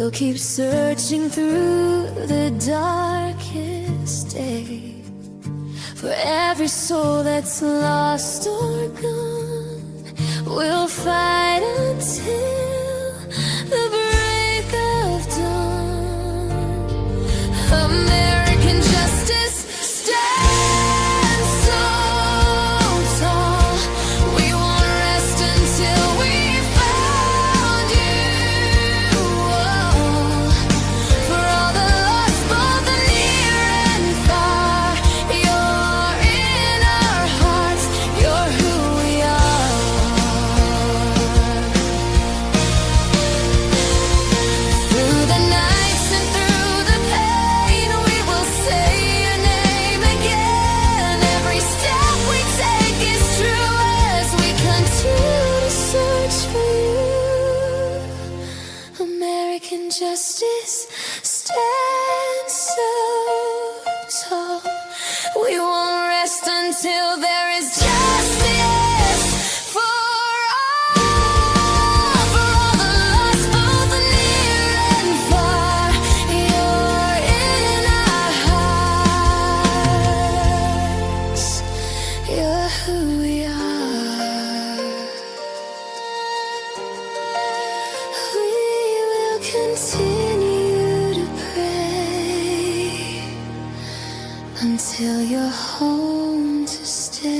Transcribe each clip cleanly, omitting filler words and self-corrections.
We'll keep searching through the darkest day for every soul that's lost or gone. We'll fight until the break of dawn. American justice stands so tall. We won't rest until we found you. For all the lost, both the near and far, you're in our hearts. You're who we are. Through the nights and through the pain, we will say your name again. Every step we take is true as we continue to search for you. American justice stands so tall. We won't rest until there is justice for all the lost, both the near and far. You're in our hearts. You're who we are. We will continue to pray until you're home to stay.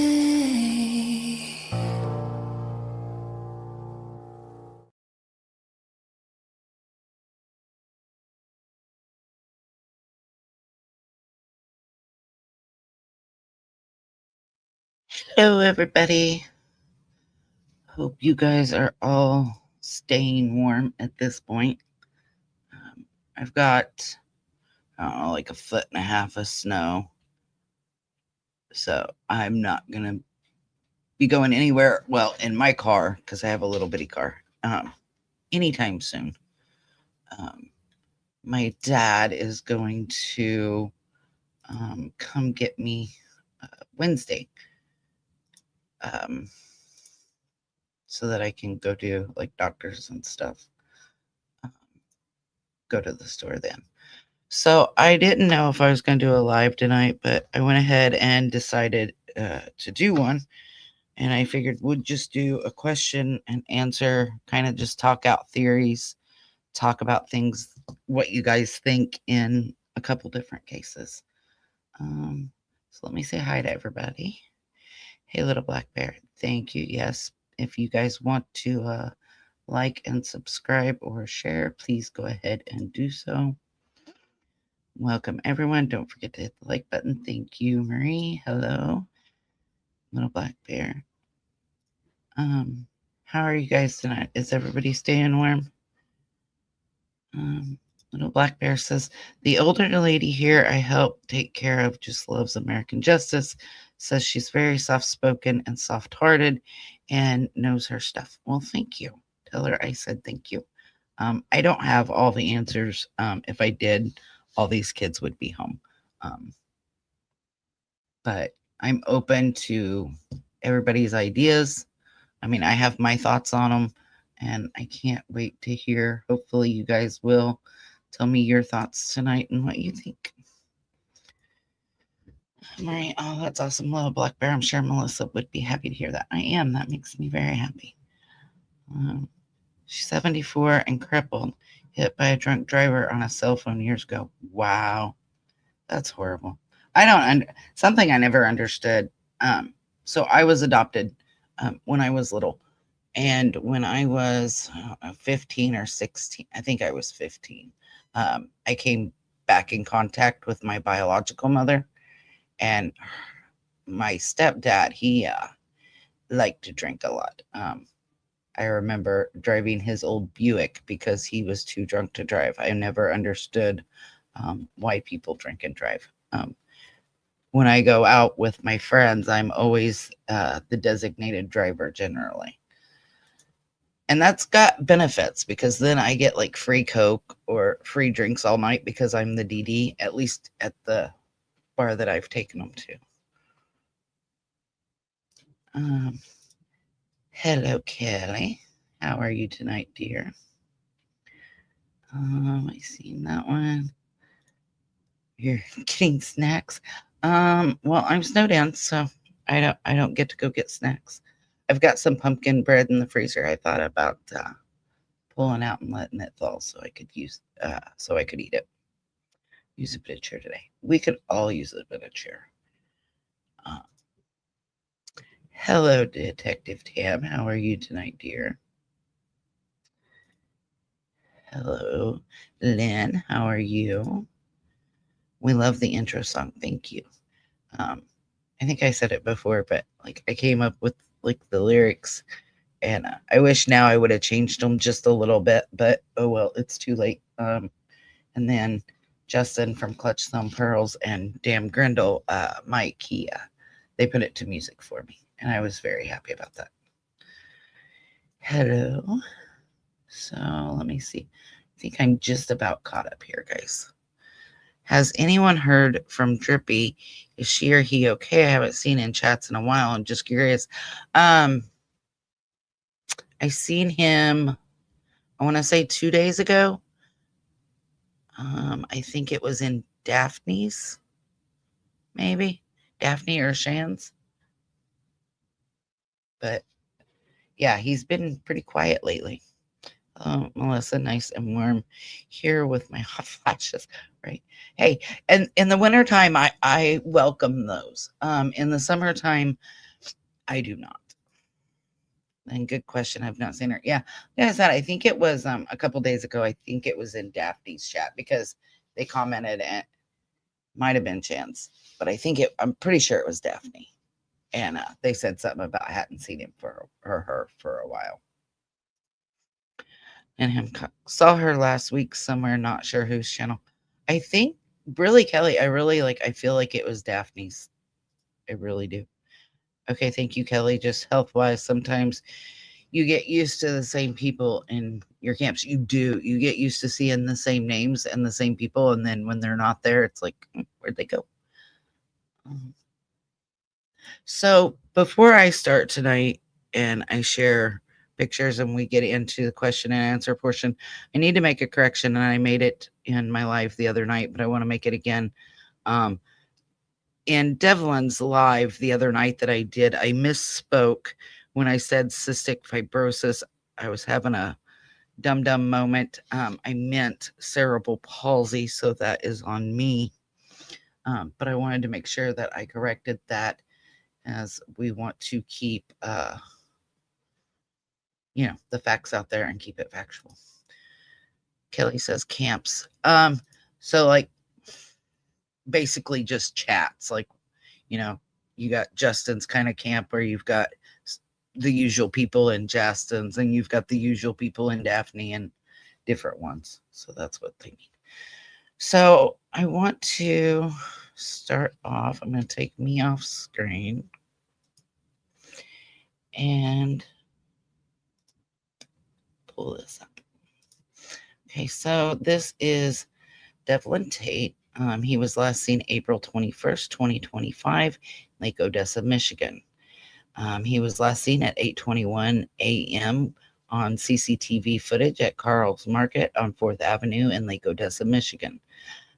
Hello, everybody. Hope you guys are all staying warm at this point. I've got, I don't know, like 1.5 feet of snow. So I'm not going to be going anywhere, well, in my car, because I have a little bitty car, anytime soon. My dad is going to come get me Wednesday. So that I can go do like doctors and stuff. Go to the store then. So I didn't know if I was going to do a live tonight, but I went ahead and decided to do one. And I figured we'd just do a question and answer, kind of just talk out theories, talk about things, what you guys think in a couple different cases. So let me say hi to everybody. Hey, little black bear. Thank you. Yes. If you guys want to like and subscribe or share, please go ahead and do so. Welcome, everyone. Don't forget to hit the like button. Thank you, Marie. Hello, little black bear. How are you guys tonight? Is everybody staying warm? Little black bear says, the older lady here I help take care of just loves American justice. Says she's very soft-spoken and soft-hearted and knows her stuff. Well, thank you. Tell her I said thank you. I don't have all the answers. If I did, all these kids would be home. But I'm open to everybody's ideas. I mean, I have my thoughts on them, and I can't wait to hear. Hopefully, you guys will tell me your thoughts tonight and what you think. Marie, oh, that's awesome. Little black bear. I'm sure Melissa would be happy to hear that. I am. That makes me very happy. She's 74 and crippled, hit by a drunk driver on a cell phone years ago. Wow. That's horrible. Something I never understood. So I was adopted when I was little. And when I was 15 or 16, I think I was 15, I came back in contact with my biological mother. And my stepdad, he liked to drink a lot. I remember driving his old Buick because he was too drunk to drive. I never understood why people drink and drive. When I go out with my friends, I'm always the designated driver generally. And that's got benefits because then I get like free Coke or free drinks all night because I'm the DD, at least at the bar that I've taken them to. Hello, Kelly. How are you tonight, dear? I seen that one. You're getting snacks. Well, I'm snowed in, so I don't get to go get snacks. I've got some pumpkin bread in the freezer. I thought about pulling out and letting it thaw so I could eat it. Use a bit of cheer today. We could all use a bit of cheer. Uh, Hello, Detective Tam. How are you tonight, dear? Hello, Lynn. How are you? We love the intro song. Thank you. Um, I think I said it before, but like I came up with like the lyrics, and I wish now I would have changed them just a little bit, but oh well, it's too late. And then Justin from Clutchpearls and Dan Grindle, Mike, they put it to music for me, and I was very happy about that. Hello. So let me see. I think I'm just about caught up here, guys. Has anyone heard from Drippy? Is she or he okay? I haven't seen in chats in a while. I'm just curious. I seen him, I want to say 2 days ago. I think it was in Daphne's, maybe Daphne or Shan's. But yeah, he's been pretty quiet lately. Melissa, nice and warm here with my hot flashes, right? Hey, and in the wintertime, I welcome those. In the summertime, I do not. And good question. I've not seen her. Yeah, like I said, I think it was a couple days ago. I think it was in Daphne's chat because they commented and might have been Chance, but I'm pretty sure it was Daphne. And they said something about I hadn't seen him or her for a while. And saw her last week somewhere, not sure whose channel. I think really Kelly, I feel like it was Daphne's. I really do. Okay, thank you, Kelly. Just health wise, sometimes you get used to the same people in your camps. You do. You get used to seeing the same names and the same people. And then when they're not there, it's like, where'd they go? So before I start tonight and I share pictures and we get into the question and answer portion, I need to make a correction. And I made it in my live the other night, but I want to make it again. In Devlin's live the other night that I did, I misspoke when I said cystic fibrosis. I was having a dumb moment. I meant cerebral palsy, so that is on me. But I wanted to make sure that I corrected that, as we want to keep the facts out there and keep it factual. Kelly says camps. So like basically just chats, like you got Justin's kind of camp where you've got the usual people in Justin's and you've got the usual people in Daphne and different ones. So that's what they mean. So I want to start off. I'm going to take me off screen and pull this up. Okay, so this is Devlin Tait. He was last seen April 21st, 2025, Lake Odessa, Michigan. He was last seen at 8:21 a.m. on CCTV footage at Carl's Market on 4th Avenue in Lake Odessa, Michigan.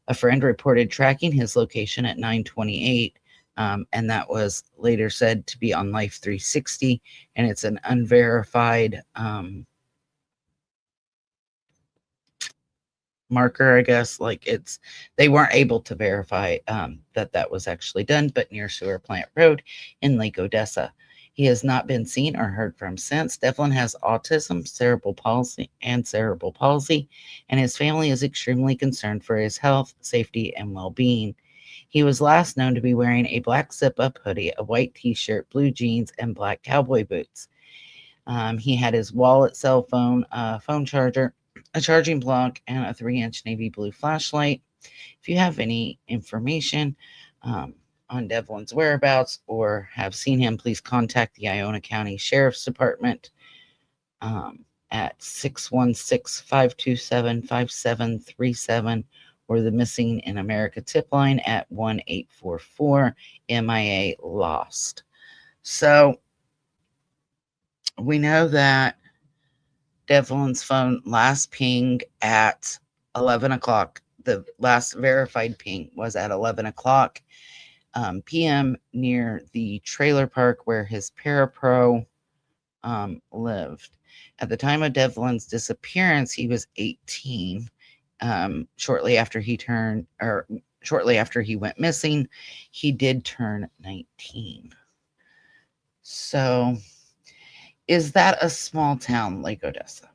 A friend reported tracking his location at 9:28, and that was later said to be on Life 360, and it's an unverified marker, I guess. Like they weren't able to verify that was actually done, but near Sewer Plant Road in Lake Odessa. He has not been seen or heard from since. Devlin has autism, cerebral palsy, and his family is extremely concerned for his health, safety, and well-being. He was last known to be wearing a black zip-up hoodie, a white t-shirt, blue jeans, and black cowboy boots. He had his wallet, cell phone, phone charger, a charging block, and a 3-inch navy blue flashlight. If you have any information on Devlin's whereabouts or have seen him, please contact the Iona County Sheriff's Department at 616-527-5737 or the Missing in America tip line at 1-844 MIA lost. So we know that Devlin's phone last pinged at 11 o'clock. The last verified ping was at 11 o'clock p.m. near the trailer park where his parapro lived. At the time of Devlin's disappearance, he was 18. Shortly after he went missing, he did turn 19. So, is that a small town like Odessa?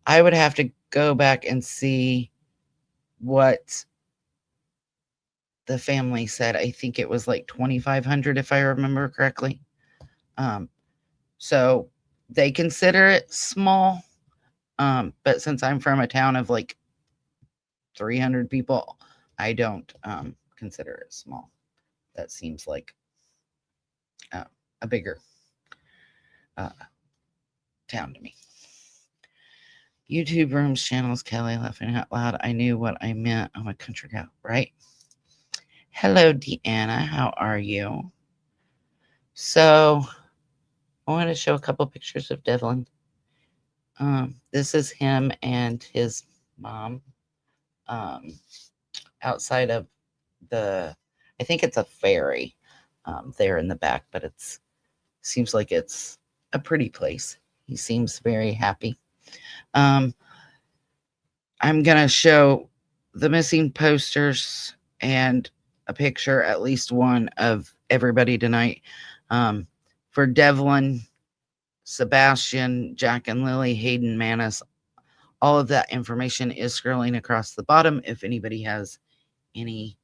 I would have to go back and see what the family said. I think it was like 2,500 if I remember correctly. So they consider it small. But since I'm from a town of like 300 people, I don't consider it small. That seems like a bigger town to me. YouTube rooms, channels, Kelly laughing out loud. I knew what I meant. I'm a country girl, right? Hello, Deanna. How are you? So, I want to show a couple pictures of Devlin. This is him and his mom outside of I think it's a ferry there in the back, but seems like it's a pretty place. He seems very happy. I'm going to show the missing posters and a picture, at least one, of everybody tonight. For Devlin, Sebastian, Jack and Lily, Hayden, Manis, all of that information is scrolling across the bottom if anybody has any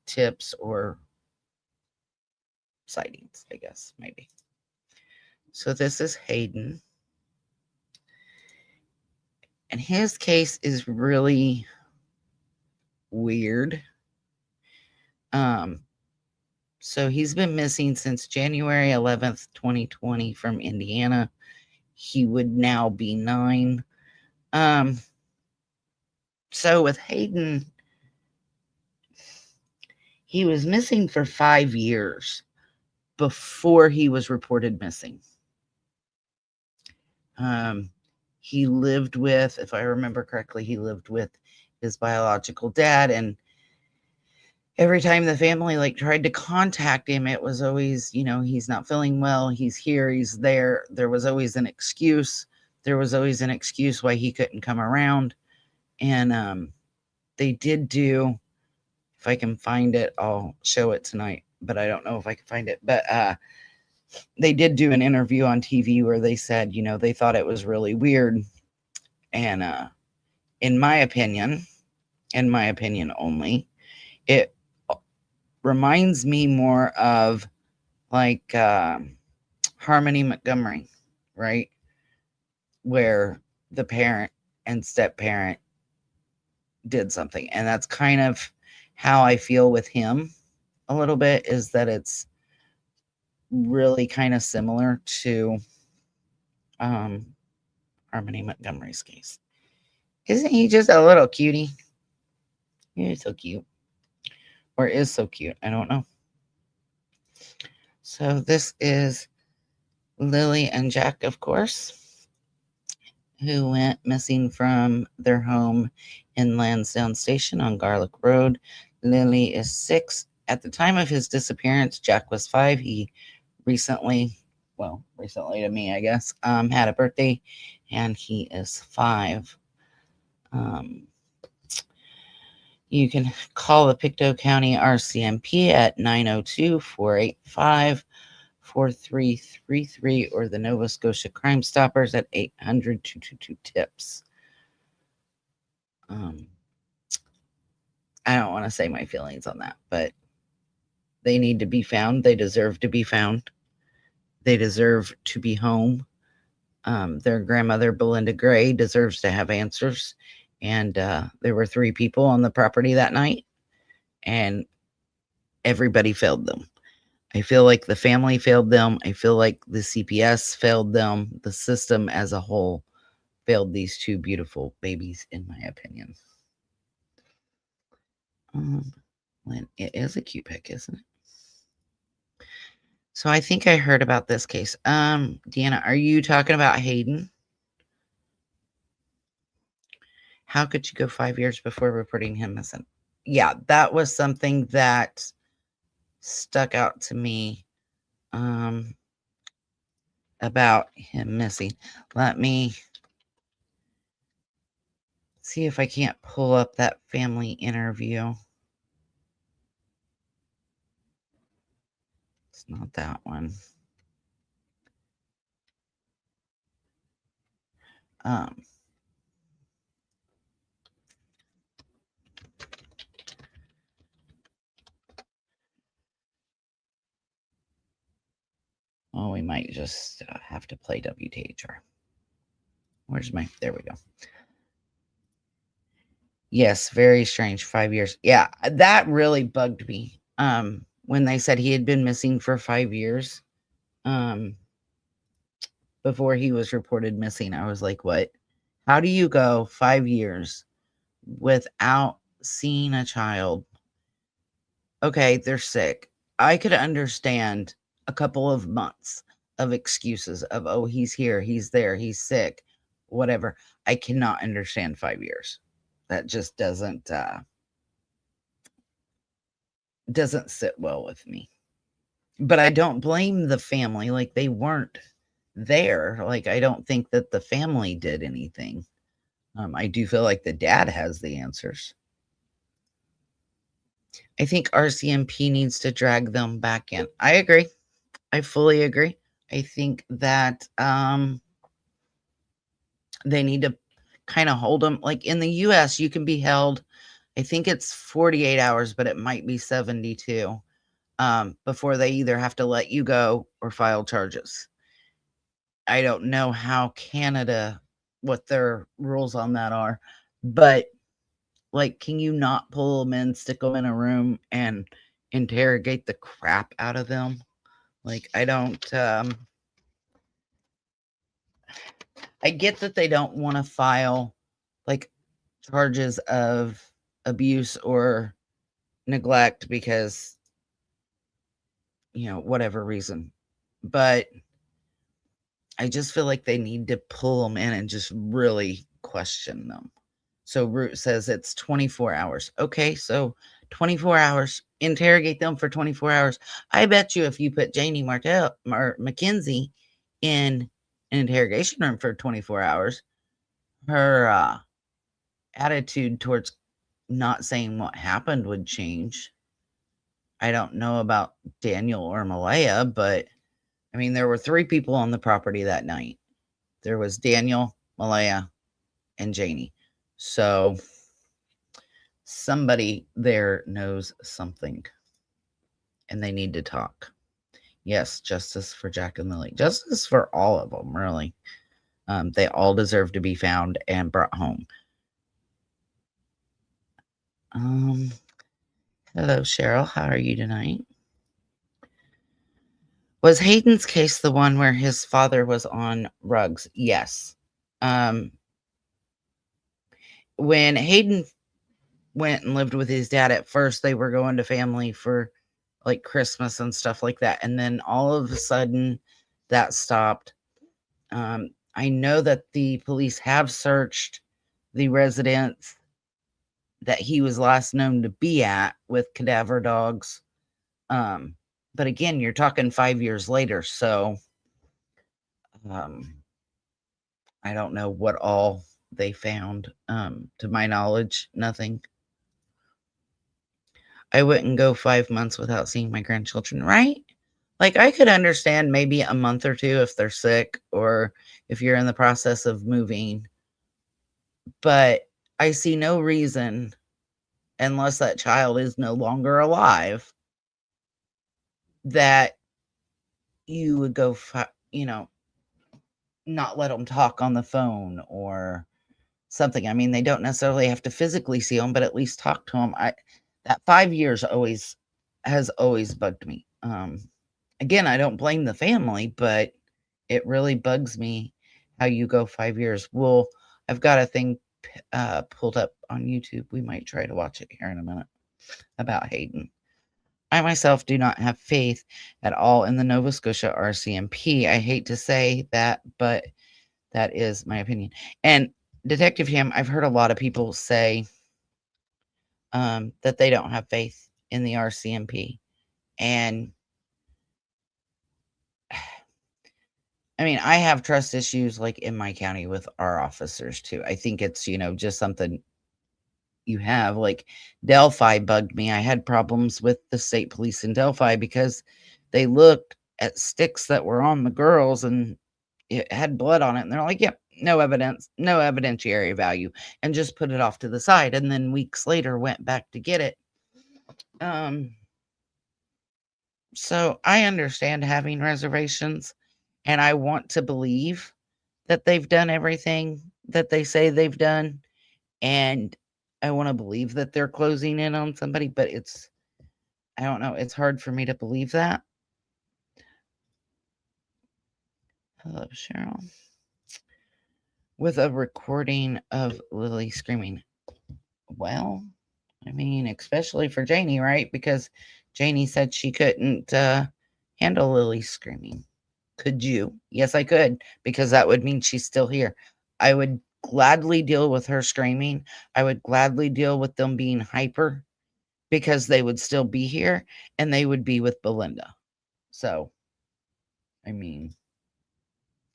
tips or sightings, I guess, maybe. So this is Hayden. And his case is really weird. So he's been missing since January 11th, 2020 from Indiana. He would now be 9. So with Hayden, he was missing for 5 years before he was reported missing. He lived with, if I remember correctly, he lived with his biological dad, and every time the family tried to contact him, it was always, he's not feeling well, he's here, he's there. There was always an excuse. There was always an excuse why he couldn't come around. And they did do, if I can find it, I'll show it tonight, but I don't know if I can find it. But they did do an interview on TV where they said, they thought it was really weird. And in my opinion only, it reminds me more of Harmony Montgomery, right? Where the parent and step parent did something. And that's kind of how I feel with him a little bit, is that it's really kind of similar to Harmony Montgomery's case. Isn't he just a little cutie? He's so cute. Or is so cute. I don't know. So this is Lily and Jack, of course, who went missing from their home in Lansdowne Station on Garlic Road. Lily is 6. At the time of his disappearance, Jack was 5. He recently to me, I guess, had a birthday, and he is 5. You can call the Pictou County RCMP at 902-485-4333 or the Nova Scotia Crime Stoppers at 800-222-TIPS. I don't want to say my feelings on that, but they need to be found. They deserve to be found. They deserve to be home. Their grandmother, Belinda Gray, deserves to have answers. And there were 3 people on the property that night, and everybody failed them. I feel like the family failed them. I feel like the CPS failed them. The system as a whole failed these 2 beautiful babies, in my opinion. It is a cute pic, isn't it? So I think I heard about this case. Deanna, are you talking about Hayden? How could you go 5 years before reporting him missing? Yeah, that was something that stuck out to me about him missing. Let me see if I can't pull up that family interview. It's not that one. Um, oh, we might just have to play WTHR. Where's my, there we go. Yes, very strange. 5 years. Yeah, that really bugged me. When they said he had been missing for 5 years, before he was reported missing, I was like, what? How do you go 5 years without seeing a child? Okay, they're sick. I could understand a couple of months of excuses of, oh, he's here, he's there, he's sick, whatever. I cannot understand 5 years. That just doesn't sit well with me. But I don't blame the family. Like, they weren't there. Like, I don't think that the family did anything. I do feel like the dad has the answers. I think RCMP needs to drag them back in. I agree. I fully agree. I think that they need to kind of hold them. Like, in the US, you can be held, I think it's 48 hours, but it might be 72 before they either have to let you go or file charges. I don't know how Canada, what their rules on that are, but like, can you not pull them in, stick them in a room, and interrogate the crap out of them? Like, I don't, I get that they don't want to file like charges of abuse or neglect because, whatever reason. But I just feel like they need to pull them in and just really question them. So Root says it's 24 hours. Okay, so 24 hours, interrogate them for 24 hours. I bet you if you put Janie McKenzie in an interrogation room for 24 hours, her attitude towards not saying what happened would change. I don't know about Daniel or Malaya, but I mean, there were 3 people on the property that night. There was Daniel, Malaya, and Janie. So somebody there knows something and they need to talk. Yes, justice for Jack and Lily. Justice for all of them, really. They all deserve to be found and brought home. Hello, Cheryl. How are you tonight? Was Hayden's case the one where his father was on rugs? Yes. When Hayden went and lived with his dad, at first they were going to family for like Christmas and stuff like that. And then all of a sudden that stopped. I know that the police have searched the residence that he was last known to be at with cadaver dogs. But again, you're talking 5 years later. So I don't know what all they found. To my knowledge, nothing. I wouldn't go 5 months without seeing my grandchildren, right? Like, I could understand maybe a month or 2 if they're sick or if you're in the process of moving, but I see no reason, unless that child is no longer alive, that you would go, not let them talk on the phone or something. I mean, they don't necessarily have to physically see them, but at least talk to them. That 5 years has always bugged me. Again, I don't blame the family, but it really bugs me how you go 5 years. Well, I've got a thing pulled up on YouTube. We might try to watch it here in a minute about Hayden. I myself do not have faith at all in the Nova Scotia RCMP. I hate to say that, but that is my opinion. And Detective Ham, I've heard a lot of people say that they don't have faith in the RCMP. And I mean, I have trust issues like in my county with our officers too. I think it's, just something you have. Like Delphi bugged me. I had problems with the state police in Delphi because they looked at sticks that were on the girls and it had blood on it. And they're like, yep, no evidence, no evidentiary value, and just put it off to the side. And then weeks later went back to get it. So I understand having reservations, and I want to believe that they've done everything that they say they've done. And I want to believe that they're closing in on somebody, but I don't know. It's hard for me to believe that. Hello, Cheryl. With a recording of Lilly screaming. Well, I mean, especially for Janie, right? Because Janie said she couldn't handle Lilly screaming. Could you? Yes, I could, because that would mean she's still here. I would gladly deal with her screaming. I would gladly deal with them being hyper because they would still be here and they would be with Belinda. So, I mean,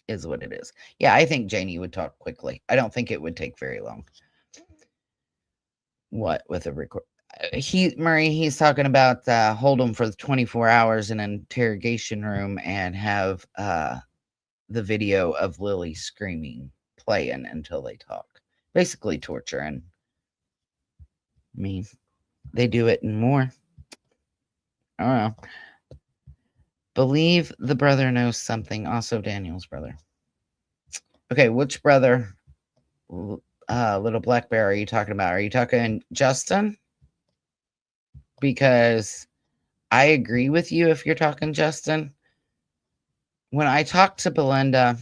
is what it is. Yeah, I think Janie would talk quickly. I don't think it would take very long. What with a record? He's talking about hold them for 24 hours in an interrogation room and have the video of Lilly screaming playing until they talk. Basically torture. And I mean, they do it and more. I don't know. Believe the brother knows something. Also Daniel's brother. Okay, which brother? Little Black Bear are you talking about? Are you talking Justin? Because I agree with you if you're talking Justin. When I talked to Belinda,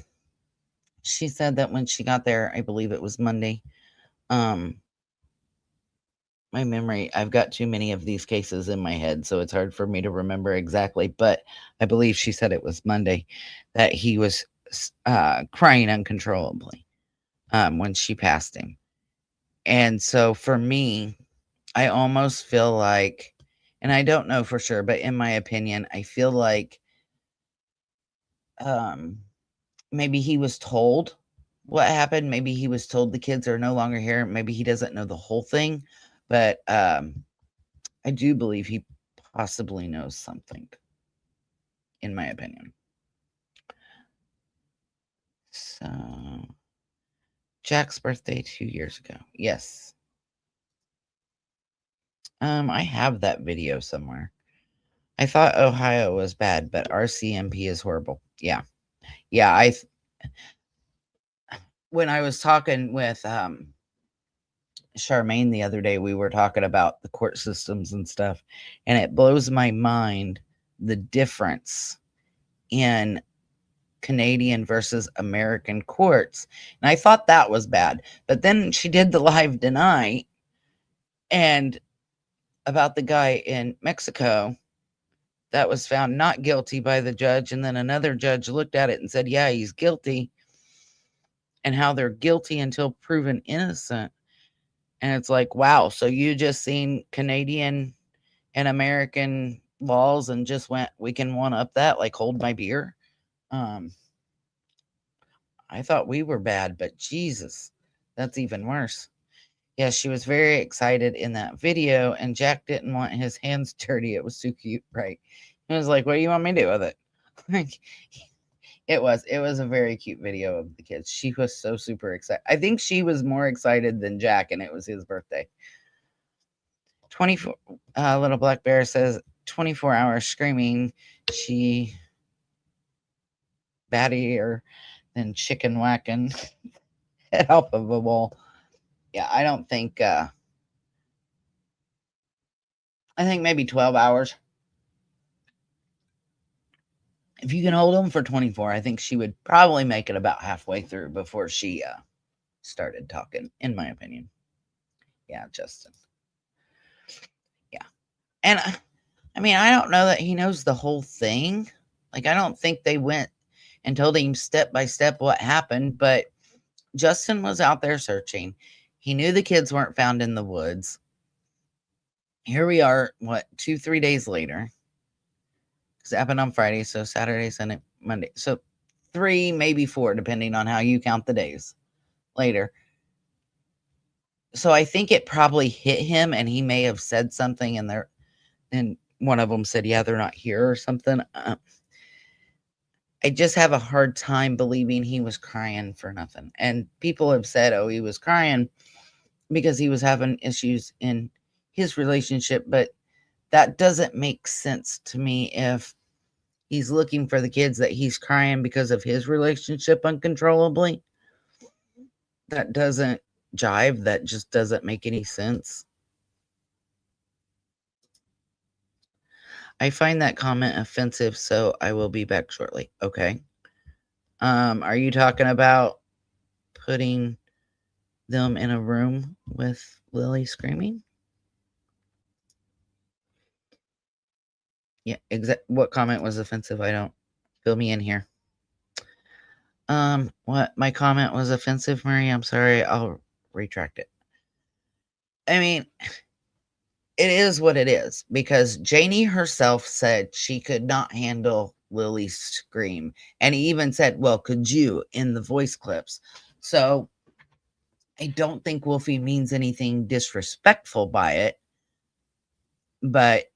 she said that when she got there, I believe it was Monday. My memory, I've got too many of these cases in my head, so it's hard for me to remember exactly. But I believe she said it was Monday that he was crying uncontrollably when she passed him. And so for me, I almost feel like, and I don't know for sure, but in my opinion, I feel like maybe he was told what happened. Maybe he was told the kids are no longer here. Maybe he doesn't know the whole thing, but I do believe he possibly knows something, in my opinion. So, Jack's birthday 2 years ago. Yes. I have that video somewhere. I thought Ohio was bad, but RCMP is horrible. Yeah. Yeah, when I was talking with Charmaine the other day, we were talking about the court systems and stuff, and it blows my mind the difference in Canadian versus American courts. And I thought that was bad. But then she did the live deny and about the guy in Mexico that was found not guilty by the judge. And then another judge looked at it and said, yeah, he's guilty. And how they're guilty until proven innocent. And it's like, wow. So you just seen Canadian and American laws and just went, we can one up that, like hold my beer. I thought we were bad, but Jesus, that's even worse. Yeah, she was very excited in that video, and Jack didn't want his hands dirty. It was so cute, right? He was like, what do you want me to do with it? Like, it was a very cute video of the kids. She was so super excited. I think she was more excited than Jack, and it was his birthday. 24 Little Black Bear says 24 hours screaming. She battier than chicken whacking head off of a wall. Yeah, I don't think I think maybe 12 hours. If you can hold them for 24, I think she would probably make it about halfway through before she started talking, in my opinion. Yeah, Justin. Yeah. And I mean, I don't know that he knows the whole thing. Like, I don't think they went and told him step by step what happened, but Justin was out there searching. He knew the kids weren't found in the woods. Here we are, 2-3 days later. Because it happened on Friday, so Saturday, Sunday, Monday. So 3, maybe 4, depending on how you count the days later. So I think it probably hit him, and he may have said something, and one of them said, "Yeah, they're not here," or something. I just have a hard time believing he was crying for nothing. And people have said, "Oh, he was crying because he was having issues in his relationship," but that doesn't make sense to me if he's looking for the kids, that he's crying because of his relationship uncontrollably. That doesn't jive. That just doesn't make any sense. I find that comment offensive, so I will be back shortly. Okay. Are you talking about putting them in a room with Lilly screaming? Yeah, what comment was offensive? I don't fill me in here. What my comment was offensive, Marie? I'm sorry, I'll retract it. I mean, it is what it is, because Janie herself said she could not handle Lily's scream. And he even said, "Well, could you?" in the voice clips. So I don't think Wolfie means anything disrespectful by it, but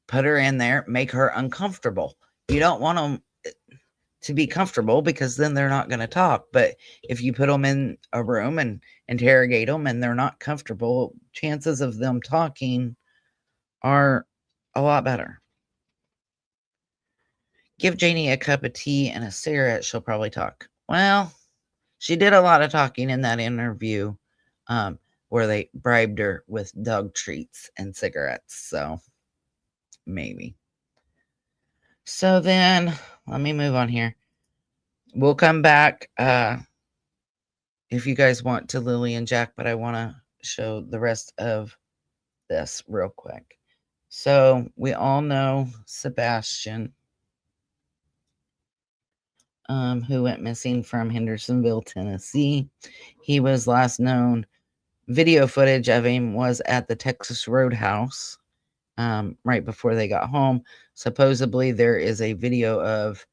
put her in there, make her uncomfortable. You don't want them to be comfortable, because then they're not going to talk. But if you put them in a room and interrogate them and they're not comfortable, chances of them talking are a lot better. Give Janie a cup of tea and a cigarette, she'll probably talk. Well, she did a lot of talking in that interview, where they bribed her with dog treats and cigarettes. So maybe. So then let me move on here. We'll come back if you guys want to Lily and Jack, but I want to show the rest of this real quick. So we all know Sebastian, who went missing from Hendersonville, Tennessee. He was last known, video footage of him was at the Texas Roadhouse, right before they got home. Supposedly there is a video of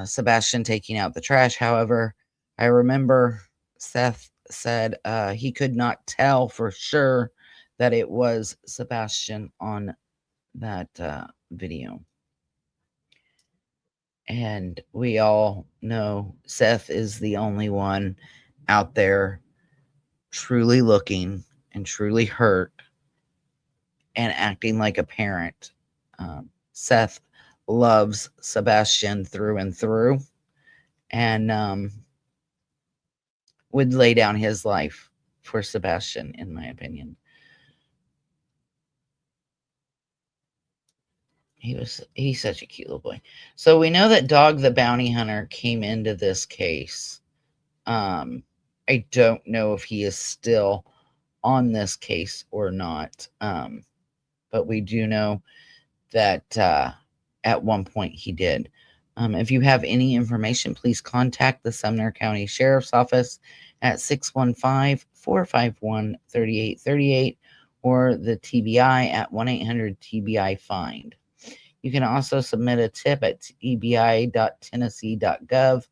Sebastian taking out the trash. However, I remember Seth said he could not tell for sure that it was Sebastian on that video. And we all know Seth is the only one out there truly looking and truly hurt and acting like a parent. Seth loves Sebastian through and through, and would lay down his life for Sebastian, in my opinion. He's such a cute little boy. So we know that Dog the Bounty Hunter came into this case. I don't know if he is still on this case or not. But we do know that at one point he did. If you have any information, please contact the Sumner County Sheriff's Office at 615-451-3838 or the TBI at 1-800-TBI-FIND. You can also submit a tip at tbi.tennessee.gov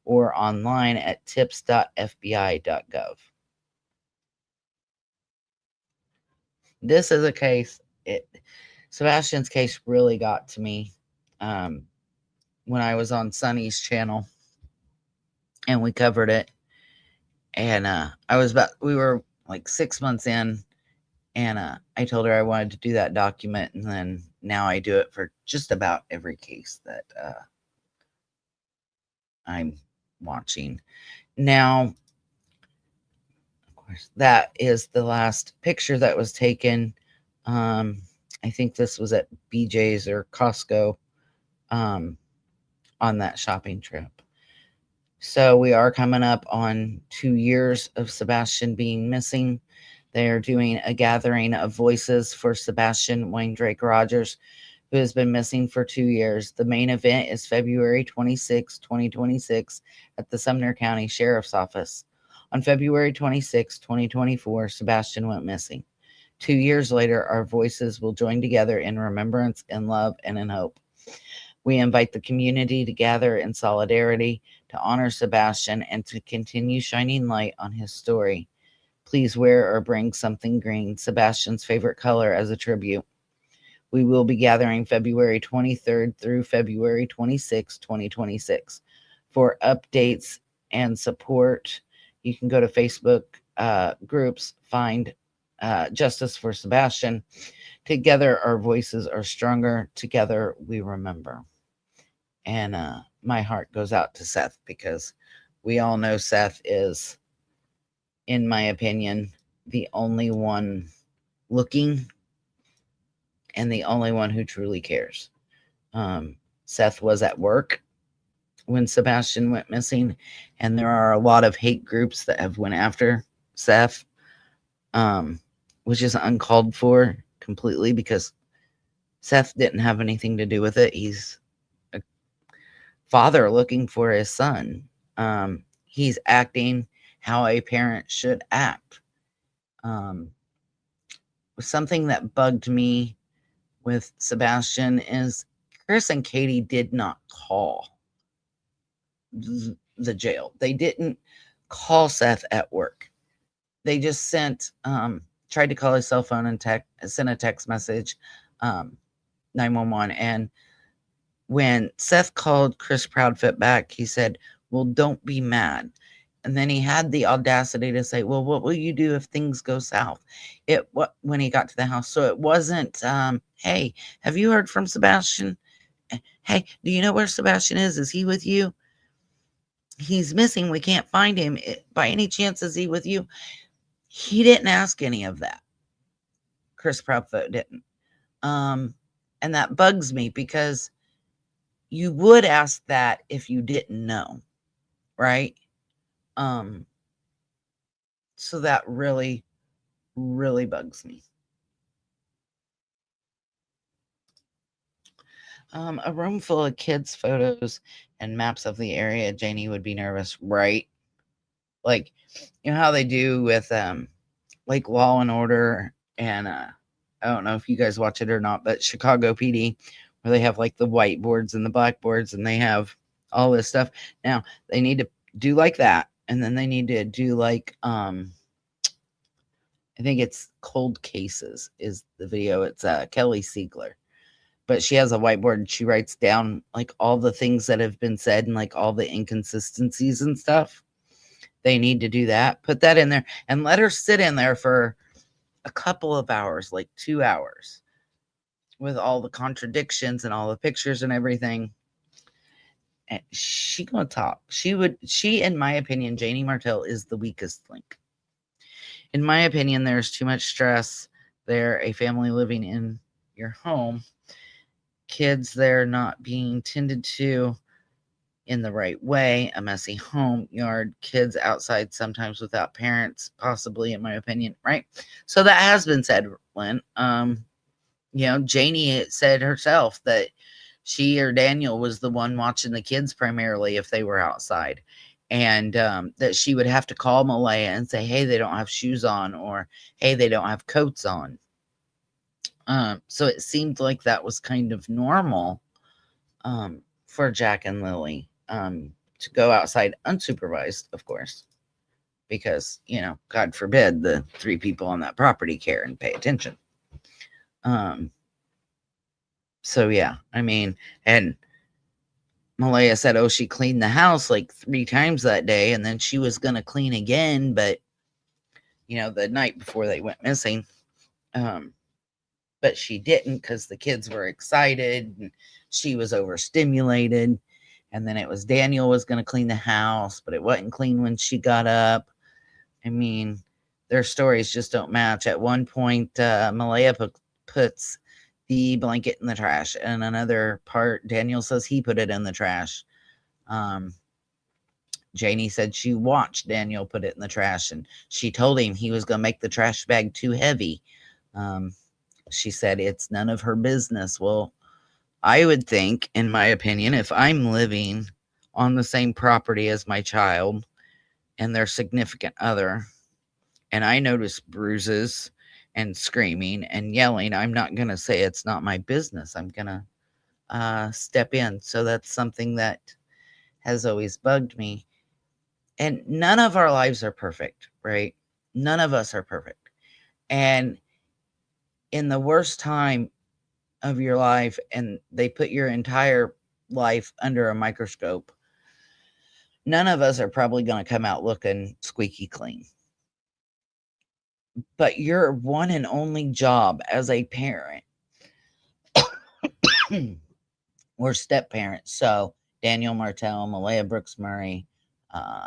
or online at tips.fbi.gov. This is a case, Sebastian's case really got to me when I was on Sunny's channel and we covered it. And we were like 6 months in, and I told her I wanted to do that document, and then now I do it for just about every case that I'm watching. Now, of course, that is the last picture that was taken. I think this was at BJ's or Costco on that shopping trip. So we are coming up on 2 years of Sebastian being missing. They are doing a gathering of voices for Sebastian Wayne Drake Rogers, who has been missing for 2 years. The main event is February 26, 2026, at the Sumner County Sheriff's Office. On February 26, 2024, Sebastian went missing. 2 years later, our voices will join together in remembrance, in love, and in hope. We invite the community to gather in solidarity to honor Sebastian and to continue shining light on his story. Please wear or bring something green, Sebastian's favorite color, as a tribute. We will be gathering February 23rd through February 26, 2026. For updates and support, you can go to Facebook groups, find Justice for Sebastian. Together, our voices are stronger. Together, we remember. And my heart goes out to Seth, because we all know Seth is, in my opinion, the only one looking and the only one who truly cares. Seth was at work when Sebastian went missing, and there are a lot of hate groups that have went after Seth, which is uncalled for completely, because Seth didn't have anything to do with it. He's a father looking for his son. He's acting how a parent should act. Something that bugged me with Sebastian is Chris and Katie did not call the jail. They didn't call Seth at work. They just tried to call his cell phone and sent a text message, 911. And when Seth called Chris Proudfoot back, he said, "Well, don't be mad." And then he had the audacity to say, "Well, what will you do if things go south?" When he got to the house. So it wasn't, "Hey, have you heard from Sebastian? Hey, do you know where Sebastian is? Is he with you? He's missing. We can't find him. By any chance, is he with you?" He didn't ask any of that. Chris Proudfoot didn't. And that bugs me, because you would ask that if you didn't know, right? So that really, really bugs me. A room full of kids' photos and maps of the area. Janie would be nervous, right? Like, you know how they do with like Law and Order, and I don't know if you guys watch it or not, but Chicago PD, where they have like the whiteboards and the blackboards, and they have all this stuff. Now they need to do like that, and then they need to do like I think it's Cold Cases is the video. It's Kelly Siegler. But she has a whiteboard and she writes down like all the things that have been said and like all the inconsistencies and stuff. They need to do that. Put that in there and let her sit in there for a couple of hours, like 2 hours, with all the contradictions and all the pictures and everything. And she gonna talk. She, in my opinion, Janie Martell is the weakest link. In my opinion, there's too much stress. They're a family living in your home. Kids there not being tended to in the right way, a messy home, yard, kids outside sometimes without parents, possibly, in my opinion, right? So that has been said, Lynn. Janie said herself that she or Daniel was the one watching the kids primarily if they were outside, and that she would have to call Malaya and say, "Hey, they don't have shoes on," or "Hey, they don't have coats on." So it seemed like that was kind of normal for Jack and Lily to go outside unsupervised, of course, because, God forbid the 3 people on that property care and pay attention. So yeah, I mean, and Malaya said, oh, she cleaned the house like 3 times that day, and then she was going to clean again, but, the night before they went missing. But she didn't, because the kids were excited and she was overstimulated. And then it was Daniel was going to clean the house, but it wasn't clean when she got up. I mean, their stories just don't match. At one point, Malaya puts the blanket in the trash, and another part, Daniel says he put it in the trash. Janie said she watched Daniel put it in the trash, and she told him he was going to make the trash bag too heavy. She said it's none of her business. Well, I would think, in my opinion, if I'm living on the same property as my child and their significant other, and I notice bruises and screaming and yelling, I'm not going to say it's not my business. I'm going to step in. So that's something that has always bugged me. And none of our lives are perfect, right? None of us are perfect. And in the worst time of your life, and they put your entire life under a microscope, none of us are probably going to come out looking squeaky clean. But your one and only job as a parent or step parent, so Daniel Martell, Malaya Brooks Murray,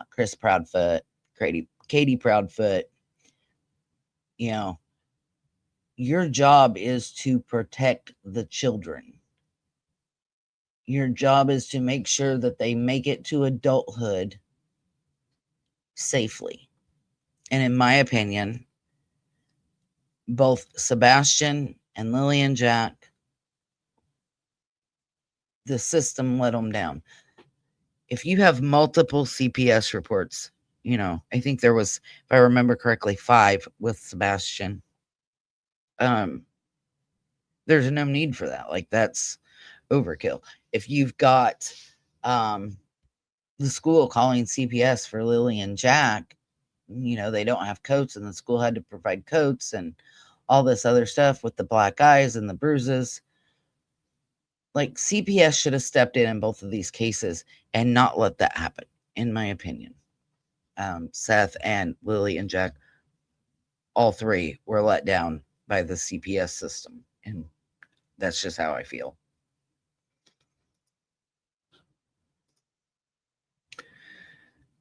Chris Proudfoot, Katie Proudfoot, you know, your job is to protect the children. Your job is to make sure that they make it to adulthood safely. And in my opinion, both Sebastian and Lilly and Jack, the system let them down. If you have multiple CPS reports, I think there was, if I remember correctly, 5 with Sebastian. There's no need for that. Like, that's overkill. If you've got the school calling CPS for Lilly and Jack, they don't have coats, and the school had to provide coats and all this other stuff with the black eyes and the bruises. Like, CPS should have stepped in both of these cases and not let that happen, in my opinion. Seth and Lilly and Jack, all 3 were let down by the CPS system. And that's just how I feel.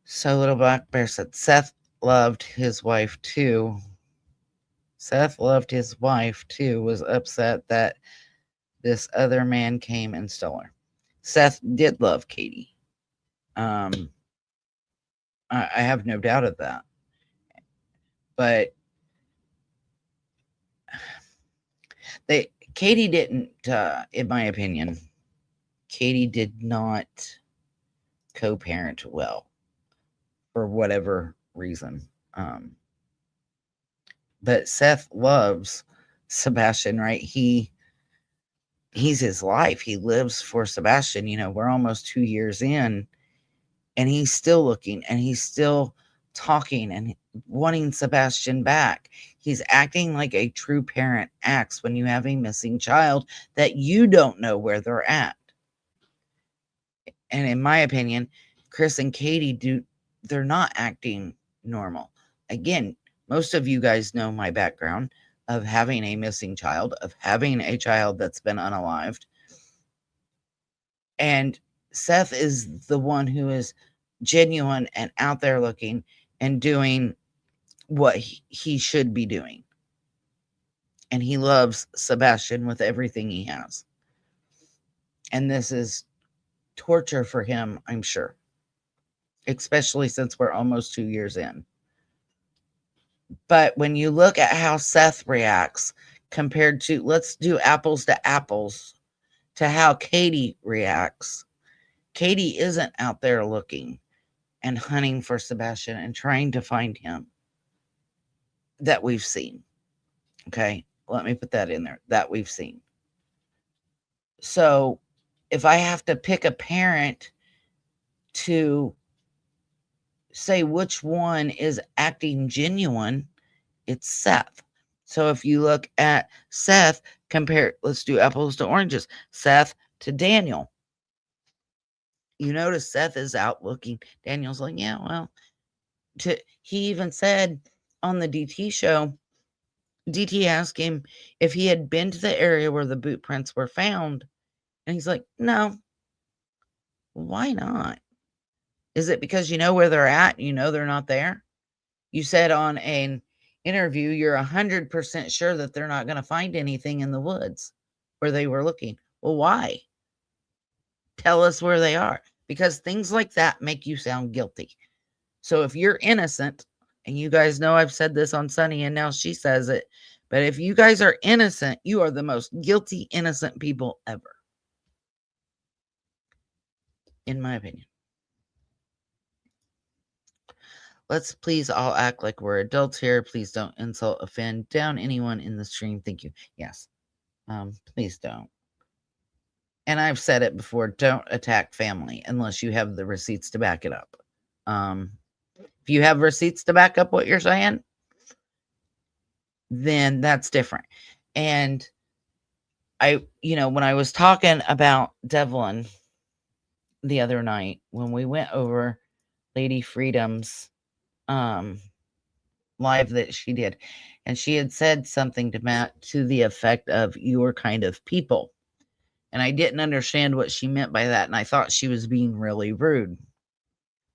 So Little Black Bear said, Seth loved his wife too. Seth loved his wife too, was upset that this other man came and stole her. Seth did love Katie. I have no doubt of that. But Katie didn't, in my opinion, Katie did not co-parent well for whatever reason. But Seth loves Sebastian, right? He's his life. He lives for Sebastian. We're almost 2 years in, and he's still looking, and he's still talking and wanting Sebastian back. He's acting like a true parent acts when you have a missing child that you don't know where they're at. And in my opinion, Chris and Katie they're not acting normal. Again, most of you guys know my background of having a missing child, of having a child that's been unalived. And Seth is the one who is genuine and out there looking and doing what he should be doing. And he loves Sebastian with everything he has. And this is torture for him, I'm sure. Especially since we're almost 2 years in. But when you look at how Seth reacts compared to, let's do apples to apples, to how Katie reacts. Katie isn't out there looking and hunting for Sebastian and trying to find him that we've seen. Okay, let me put that in there, that we've seen. So if I have to pick a parent to say which one is acting genuine, it's Seth. So if you look at Seth, let's do apples to oranges. Seth to Daniel. You notice Seth is out looking. Daniel's like, yeah, well, he even said on the DT show, DT asked him if he had been to the area where the boot prints were found. And he's like, no. Why not? Is it because you know where they're at? You know they're not there? You said on an interview you're 100% sure that they're not going to find anything in the woods where they were looking. Well, why? Tell us where they are. Because things like that make you sound guilty. So if you're innocent, and you guys know I've said this on Sunny and now she says it, but if you guys are innocent, you are the most guilty, innocent people ever. in my opinion. Let's please all act like we're adults here. Please don't insult, offend, down anyone in the stream. Thank you. Yes. Please don't. And I've said it before, don't attack family unless you have the receipts to back it up. If you have receipts to back up what you're saying, then that's different. And when I was talking about Devlin the other night, when we went over Lady Freedom's live that she did, and she had said something to Matt to the effect of "your kind of people," and I didn't understand what she meant by that, and I thought she was being really rude.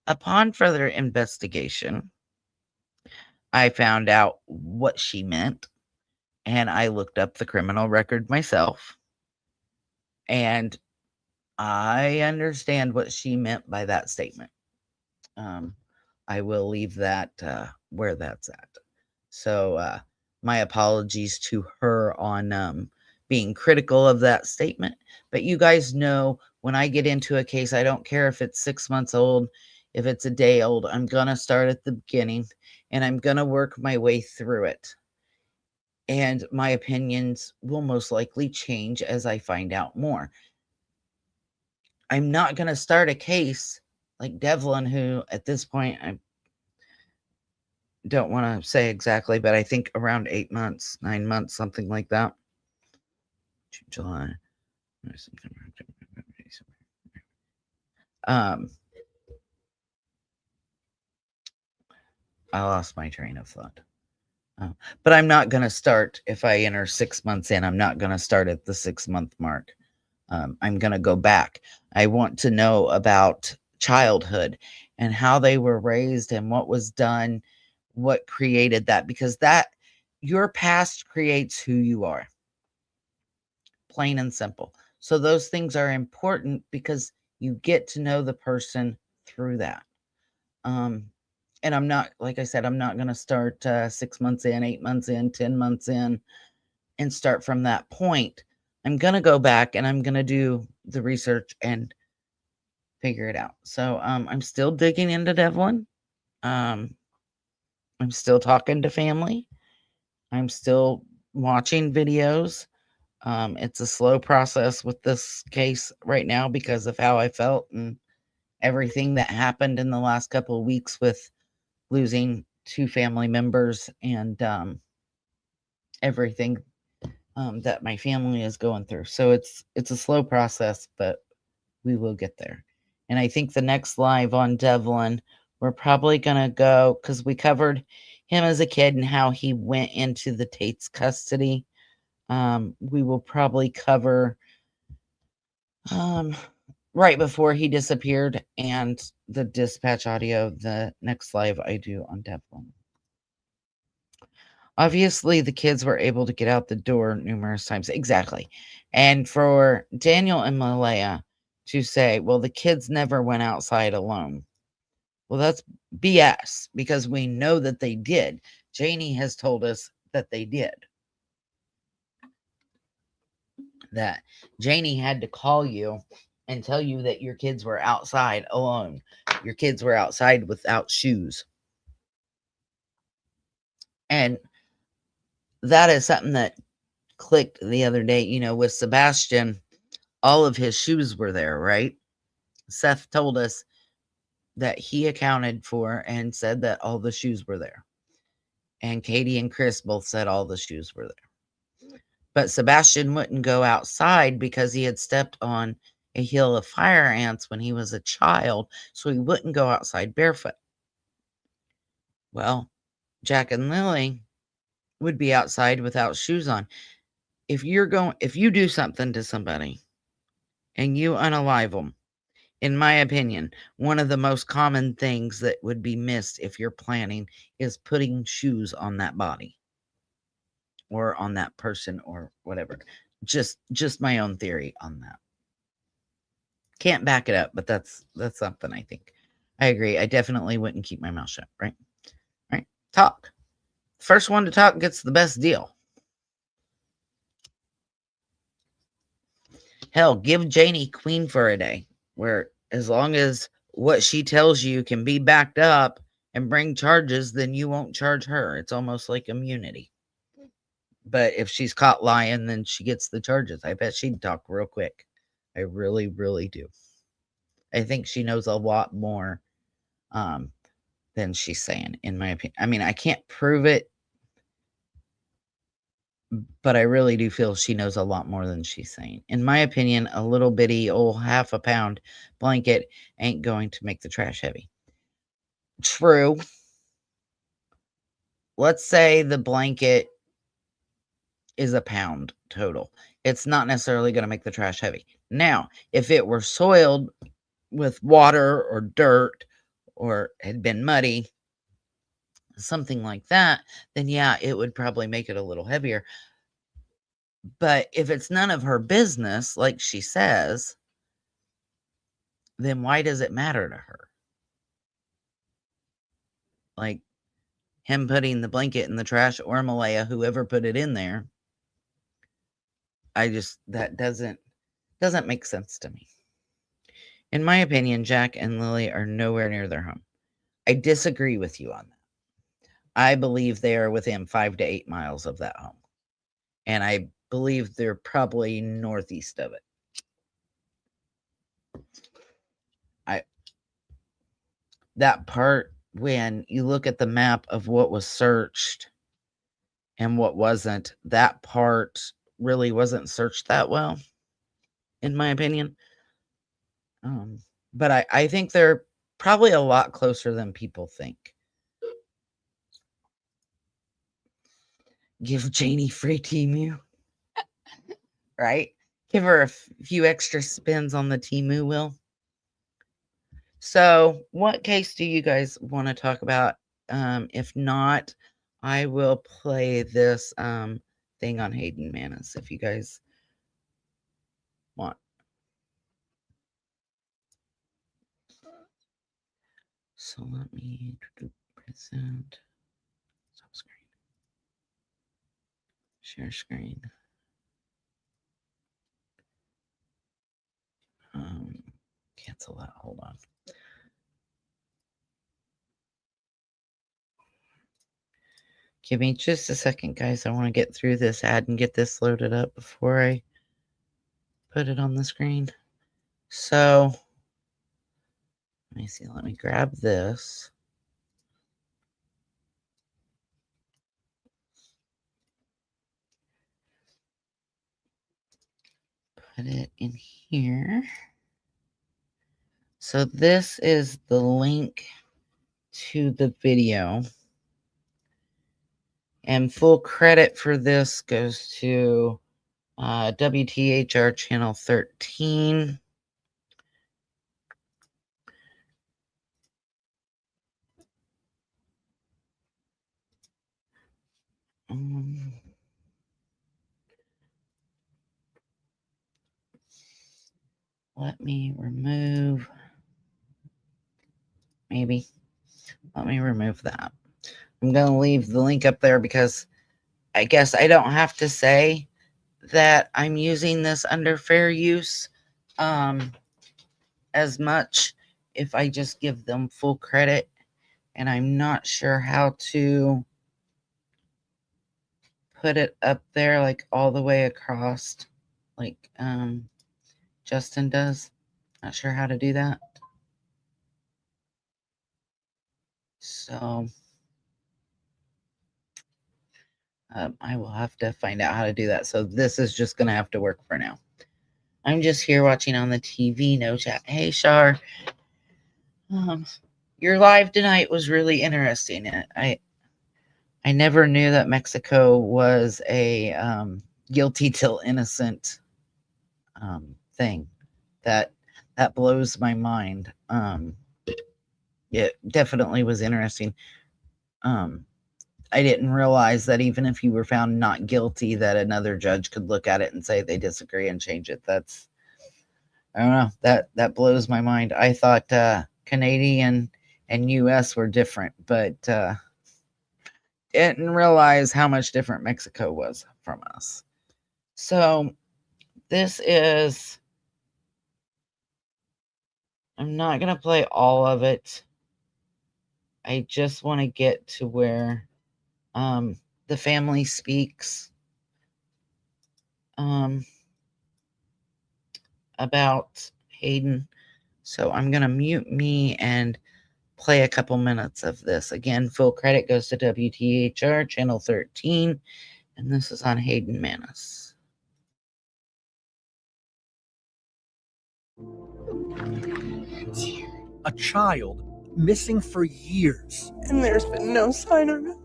Upon further investigation, I found out what she meant, and I looked up the criminal record myself, and I understand what she meant by that statement. I will leave that where that's at. So my apologies to her on being critical of that statement. But you guys know when I get into a case, I don't care if it's 6 months old, if it's a day old, I'm going to start at the beginning and I'm going to work my way through it. And my opinions will most likely change as I find out more. I'm not going to start a case like Devlin, who at this point, I don't want to say exactly, but I think around 8 months, 9 months, something like that. July. I lost my train of thought. But I'm not going to start, if I enter 6 months in, I'm not going to start at the 6-month mark. I'm going to go back. I want to know about childhood and how they were raised and what was done, what created that, because your past creates who you are. Plain and simple. So those things are important because you get to know the person through that. And I'm not, like I said, I'm not going to start 6 months in, 8 months in, 10 months in, and start from that point. I'm going to go back and I'm going to do the research and figure it out. So I'm still digging into Devlin. I'm still talking to family. I'm still watching videos. It's a slow process with this case right now because of how I felt and everything that happened in the last couple of weeks with losing 2 family members and everything that my family is going through. So it's a slow process, but we will get there. And I think the next live on Devlin, we're probably going to go, because we covered him as a kid and how he went into the Tait's custody. We will probably cover right before he disappeared and the dispatch audio, the next live I do on Devlin. Obviously, the kids were able to get out the door numerous times. Exactly. And for Daniel and Malaya to say, well, the kids never went outside alone. Well, that's BS because we know that they did. Janie has told us that they did. That Janie had to call you and tell you that your kids were outside alone. Your kids were outside without shoes. And that is something that clicked the other day, with Sebastian. All of his shoes were there, right? Seth told us that he accounted for and said that all the shoes were there. And Katie and Chris both said all the shoes were there. But Sebastian wouldn't go outside because he had stepped on a hill of fire ants when he was a child, so he wouldn't go outside barefoot. Well, Jack and Lily would be outside without shoes on. If you do something to somebody and you unalive them, in my opinion, one of the most common things that would be missed if you're planning is putting shoes on that body or on that person or whatever. Just my own theory on that. Can't back it up, but that's something I think. I agree. I definitely wouldn't keep my mouth shut, right? Right? Talk. First one to talk gets the best deal. Hell, give Janie queen for a day, where As long as what she tells you can be backed up and bring charges, then you won't charge her. It's almost like immunity. But if she's caught lying, then she gets the charges. I bet she'd talk real quick. I really, really do. I think she knows a lot more than she's saying, in my opinion. I mean, I can't prove it, but I really do feel she knows a lot more than she's saying. In my opinion, a little bitty old half a pound blanket ain't going to make the trash heavy. True. Let's say the blanket is a pound total. It's not necessarily going to make the trash heavy. Now, if it were soiled with water or dirt or had been muddy, something like that, then yeah, it would probably make it a little heavier. But if it's none of her business, like she says, then why does it matter to her? Like him putting the blanket in the trash, or Malaya, whoever put it in there. That doesn't make sense to me. In my opinion, Jack and Lily are nowhere near their home. I disagree with you on that. I believe they are within 5 to 8 miles of that home. And I believe they're probably northeast of it. That part, when you look at the map of what was searched and what wasn't, that part really wasn't searched that well, in my opinion. But I think they're probably a lot closer than people think. Give Janie free Temu. Right? Give her a few extra spins on the Temu wheel. So, what case do you guys want to talk about? If not, I will play this thing on Hayden Manis if you guys want. So let me present. Stop screen. Share screen. Cancel that. Hold on. Give me just a second, guys. I want to get through this ad and get this loaded up before I put it on the screen. So, let me see. Let me grab this. Put it in here. So this is the link to the video. And full credit for this goes to WTHR channel 13. Let me remove, maybe. Let me remove that. I'm going to leave the link up there because I guess I don't have to say that I'm using this under fair use as much if I just give them full credit. And I'm not sure how to put it up there like all the way across like Justin does. Not sure how to do that. So I will have to find out how to do that. So this is just going to have to work for now. I'm just here watching on the TV. No chat. Hey, Shar. Your live tonight was really interesting. I never knew that Mexico was a guilty till innocent thing. That blows my mind. It definitely was interesting. I didn't realize that even if you were found not guilty, that another judge could look at it and say they disagree and change it. That's, I don't know, that blows my mind. I thought Canadian and US were different, but didn't realize how much different Mexico was from us. So this is I'm not going to play all of it. I just want to get to where the family speaks about Hayden. So I'm going to mute me and play a couple minutes of this. Again, full credit goes to WTHR Channel 13, and this is on Hayden Manis. A child missing for years. And there's been no sign of it.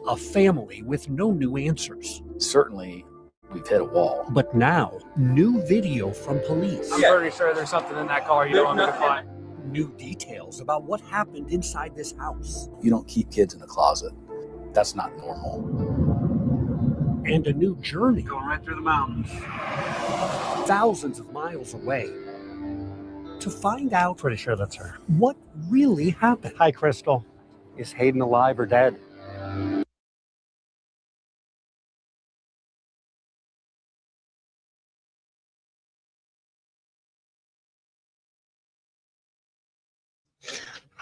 A family with no new answers. Certainly, we've hit a wall. But now, new video from police. I'm pretty sure there's something in that car you don't want me to find. New details about what happened inside this house. You don't keep kids in a closet. That's not normal. And a new journey. Going right through the mountains. Thousands of miles away. To find out, Pretty sure that's her. what really happened. Hi, Crystal. Is Hayden alive or dead?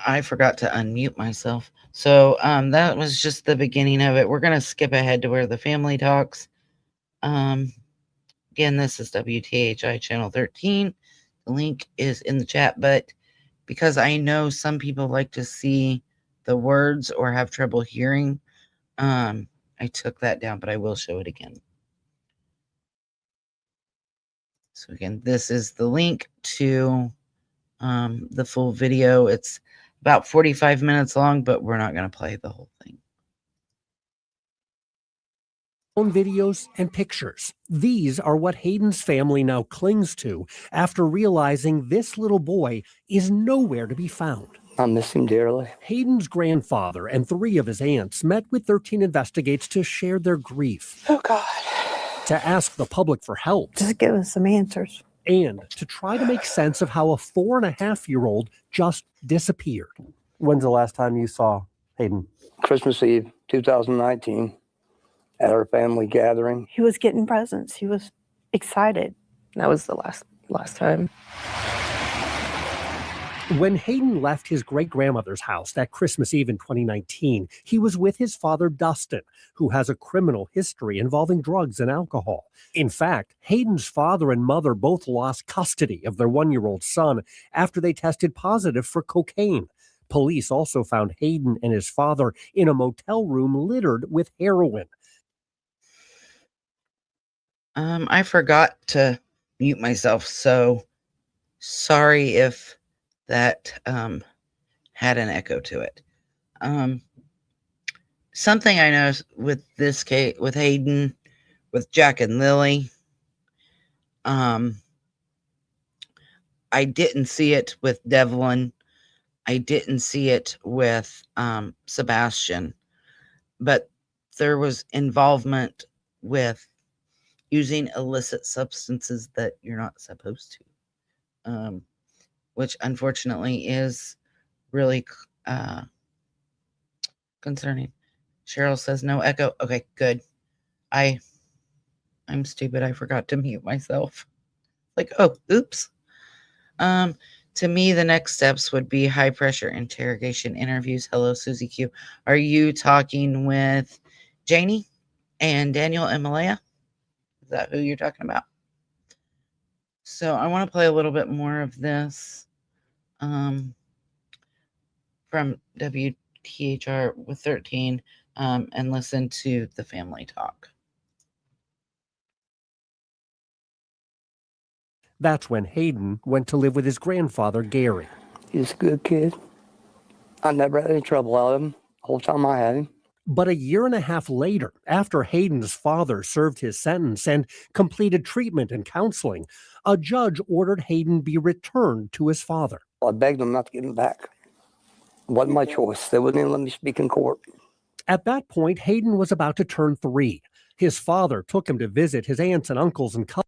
I forgot to unmute myself. So that was just the beginning of it. We're going to skip ahead to where the family talks. Again, this is WTHI Channel 13. The link is in the chat, but because I know some people like to see the words or have trouble hearing, I took that down, but I will show it again. So again, this is the link to the full video. It's about 45 minutes long, but we're not going to play the whole thing. Phone videos and pictures. These are what Hayden's family now clings to after realizing this little boy is nowhere to be found. I miss him dearly. Hayden's grandfather and 3 of his aunts met with 13 Investigates to share their grief, Oh, God. to ask the public for help, Just give us some answers. and to try to make sense of how a 4.5-year-old just disappeared. When's the last time you saw Hayden? Christmas Eve, 2019, at our family gathering. He was getting presents. He was excited. That was the last time. When Hayden left his great-grandmother's house that Christmas Eve in 2019, he was with his father, Dustin, who has a criminal history involving drugs and alcohol. In fact, Hayden's father and mother both lost custody of their 1-year-old son after they tested positive for cocaine. Police also found Hayden and his father in a motel room littered with heroin. I forgot to mute myself, so sorry if that had an echo to it. Something I noticed with this case, with Hayden, with Jack and Lilly, I didn't see it with Devlin. I didn't see it with Sebastian, but there was involvement with using illicit substances that you're not supposed to, which unfortunately is really concerning. Cheryl says no echo. Okay, good. I'm stupid. I forgot to mute myself. Like, oh, oops. To me, the next steps would be high pressure interrogation interviews. Hello, Susie Q. Are you talking with Janie and Daniel and Malaya? Is that who you're talking about? So I want to play a little bit more of this from WTHR with 13 and listen to the family talk. That's when Hayden went to live with his grandfather, Gary. He's a good kid. I never had any trouble out of him the whole time I had him. But a 1.5 years later, after Hayden's father served his sentence and completed treatment and counseling, a judge ordered Hayden be returned to his father. I begged them not to give him back. It wasn't my choice. They wouldn't even let me speak in court. At that point, Hayden was about to turn 3. His father took him to visit his aunts and uncles and cousins.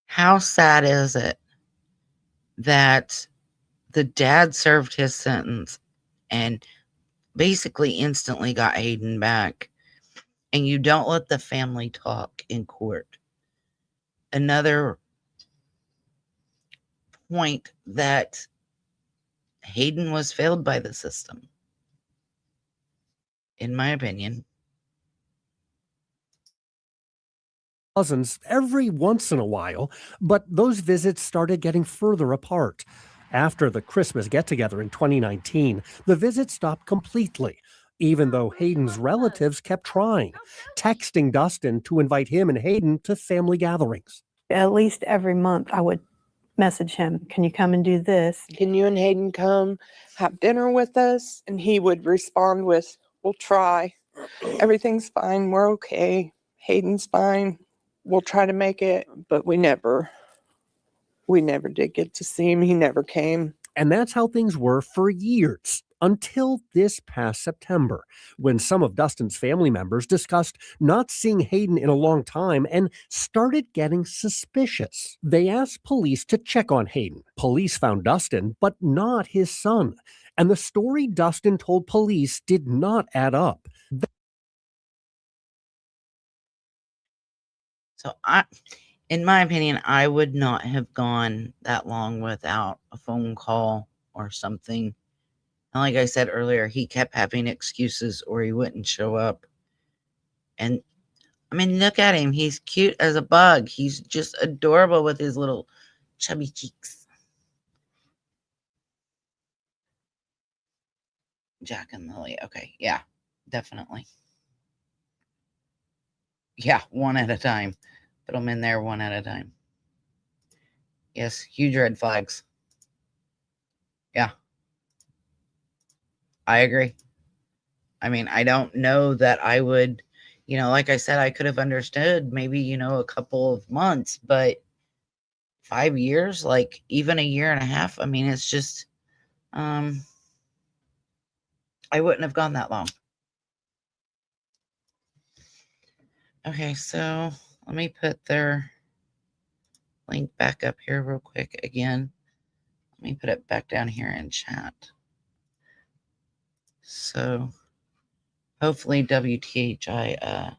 How sad is it that the dad served his sentence and basically instantly got Hayden back, and you don't let the family talk in court? Another point that Hayden was failed by the system, in my opinion. Cousins every once in a while, but those visits started getting further apart. After the Christmas get-together in 2019, the visits stopped completely, even though Hayden's relatives kept trying, texting Dustin to invite him and Hayden to family gatherings. At least every month I would message him, can you come and do this? Can you and Hayden come have dinner with us? And he would respond with, we'll try. Everything's fine. We're okay. Hayden's fine. We'll try to make it. But we never did get to see him. He never came. And that's how things were for years, until this past September, when some of Dustin's family members discussed not seeing Hayden in a long time and started getting suspicious. They asked police to check on Hayden. Police found Dustin, but not his son. And the story Dustin told police did not add up. So in my opinion, I would not have gone that long without a phone call or something. And like I said earlier, he kept having excuses or he wouldn't show up. And I mean, look at him. He's cute as a bug. He's just adorable with his little chubby cheeks. Jack and Lily. Okay. Yeah, definitely. Yeah, one at a time. Put them in there one at a time. Yes, huge red flags. Yeah. I agree. I mean, I don't know that I would, like I said, I could have understood maybe, a couple of months, but 5 years, like even a year and a half. I mean, it's just, I wouldn't have gone that long. Okay, so let me put their link back up here real quick again. Let me put it back down here in chat. So hopefully WTHR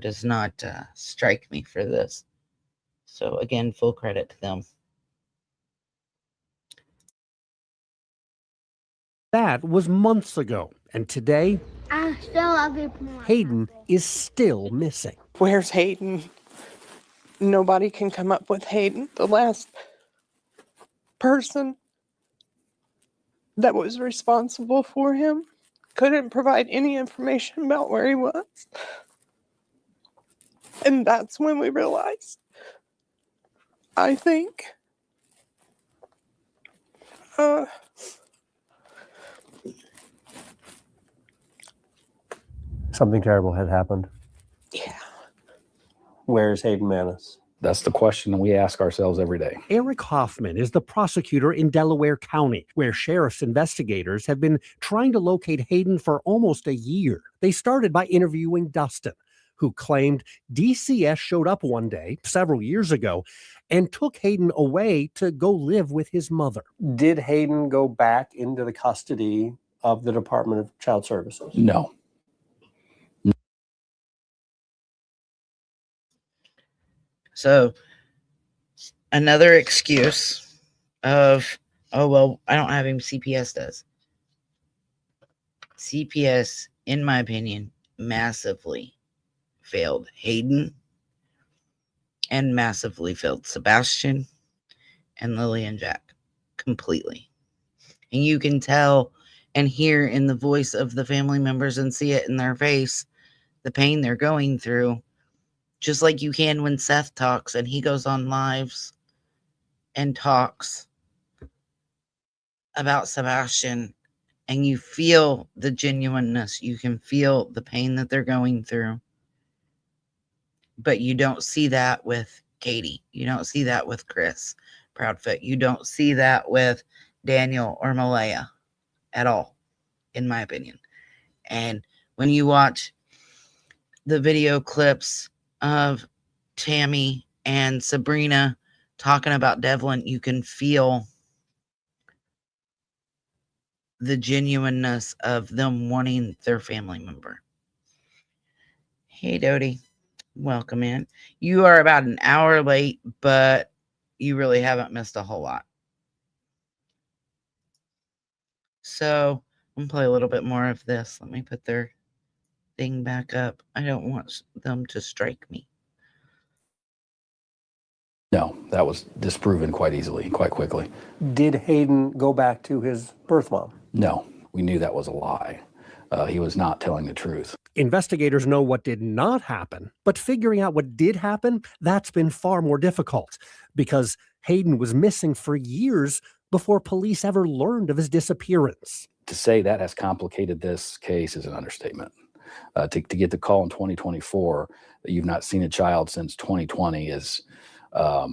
does not strike me for this. So again, full credit to them. That was months ago, and today, Hayden is still missing. Where's Hayden? Nobody can come up with Hayden. The last person that was responsible for him couldn't provide any information about where he was. And that's when we realized, I think, Something terrible had happened. yeah. Where's Hayden Manis? That's the question that we ask ourselves every day. Eric Hoffman is the prosecutor in Delaware County, where sheriff's investigators have been trying to locate Hayden for almost a year. They started by interviewing Dustin, who claimed DCS showed up one day several years ago and took Hayden away to go live with his mother. Did Hayden go back into the custody of the Department of Child Services? No. So another excuse of, oh, well, I don't have him. CPS does. CPS, in my opinion, massively failed Hayden and massively failed Sebastian and Lilly and Jack completely. And you can tell and hear in the voice of the family members and see it in their face, the pain they're going through. Just like you can when Seth talks and he goes on lives and talks about Sebastian, and you feel the genuineness. You can feel the pain that they're going through. But you don't see that with Katie. You don't see that with Chris Proudfoot. You don't see that with Daniel or Malaya at all, in my opinion. And when you watch the video clips of Tammy and Sabrina talking about Devlin, you can feel the genuineness of them wanting their family member. Hey, Dodie. Welcome in. You are about an hour late, but you really haven't missed a whole lot. So I'm gonna play a little bit more of this. Let me put their thing back up. I don't want them to strike me. No, that was disproven quite easily, quite quickly. Did Hayden go back to his birth mom? No, we knew that was a lie. He was not telling the truth. Investigators know what did not happen, but figuring out what did happen, that's been far more difficult because Hayden was missing for years before police ever learned of his disappearance. To say that has complicated this case is an understatement. To get the call in 2024 that you've not seen a child since 2020 is a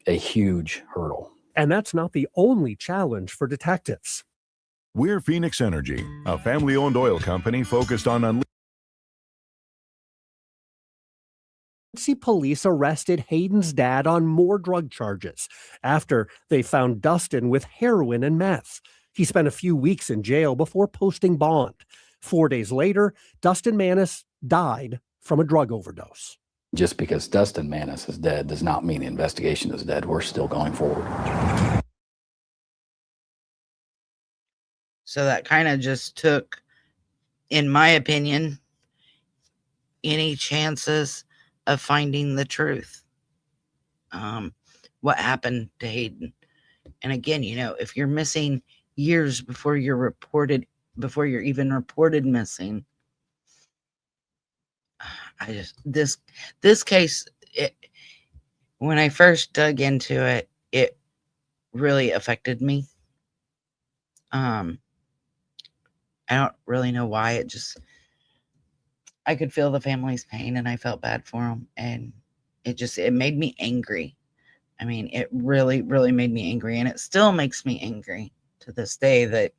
huge hurdle. And that's not the only challenge for detectives. We're Phoenix Energy, a family-owned oil company focused on Police arrested Hayden's dad on more drug charges after they found Dustin with heroin and meth. He spent a few weeks in jail before posting bond. 4 days later, Dustin Manis died from a drug overdose. Just because Dustin Manis is dead does not mean the investigation is dead. We're still going forward. So that kind of just took, in my opinion, any chances of finding the truth. What happened to Hayden? And again, if you're missing years before you're even reported missing, this case, when I first dug into it, it really affected me. I don't really know why. I could feel the family's pain and I felt bad for them. And it made me angry. I mean, it really, really made me angry. And it still makes me angry to this day that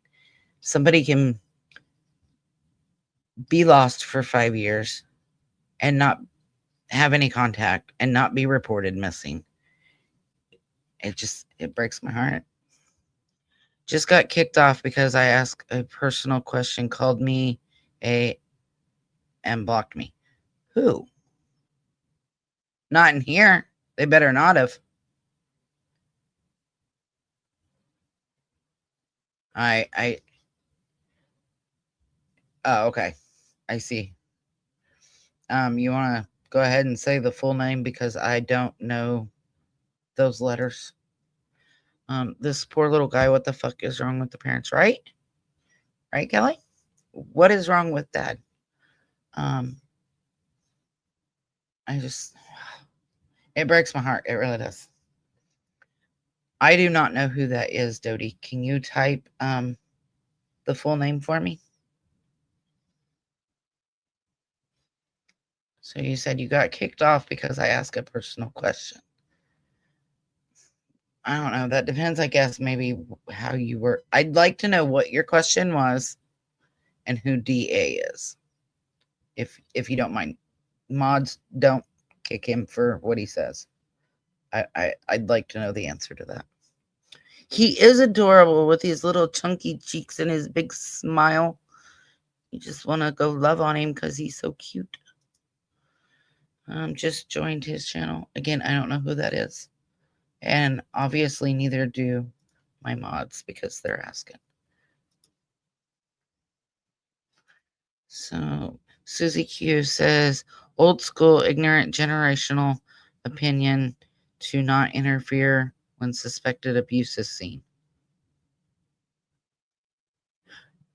somebody can be lost for 5 years and not have any contact and not be reported missing. It breaks my heart. Just got kicked off because I asked a personal question, called me and blocked me. Who? Not in here. They better not have. Oh, okay. I see. You want to go ahead and say the full name because I don't know those letters. This poor little guy, what the fuck is wrong with the parents, right? Right, Kelly? What is wrong with Dad? It breaks my heart. It really does. I do not know who that is, Dodie. Can you type the full name for me? So you said you got kicked off because I asked a personal question. I don't know. That depends, I guess, maybe how you were. I'd like to know what your question was and who DA is. If you don't mind. Mods, don't kick him for what he says. I'd like to know the answer to that. He is adorable with his little chunky cheeks and his big smile. You just want to go love on him because he's so cute. Just joined his channel. Again, I don't know who that is. And obviously neither do my mods because they're asking. So Susie Q says, old school, ignorant, generational opinion to not interfere when suspected abuse is seen.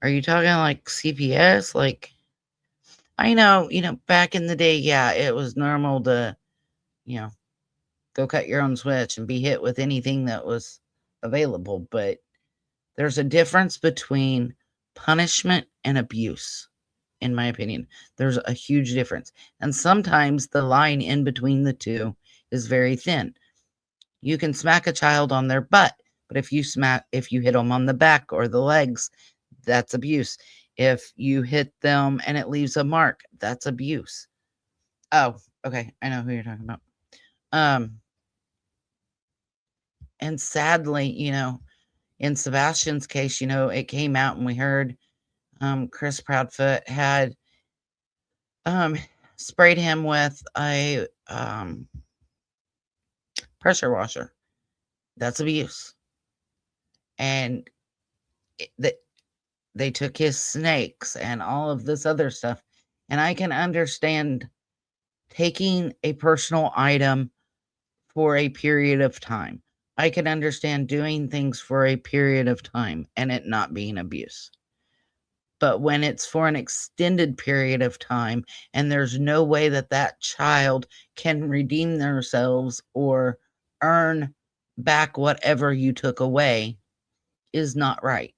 Are you talking like CPS? Like, I know, back in the day, yeah, it was normal to, go cut your own switch and be hit with anything that was available. But there's a difference between punishment and abuse, in my opinion. There's a huge difference. And sometimes the line in between the two is very thin. You can smack a child on their butt, but if you hit them on the back or the legs, that's abuse. If you hit them and it leaves a mark, that's abuse. Oh, okay. I know who you're talking about. And sadly, in Sebastian's case, it came out and we heard Chris Proudfoot had sprayed him with a pressure washer That's abuse. And they took his snakes and all of this other stuff. And I can understand taking a personal item for a period of time. I can understand doing things for a period of time and it not being abuse. But when it's for an extended period of time and there's no way that that child can redeem themselves or earn back whatever you took away, is not right.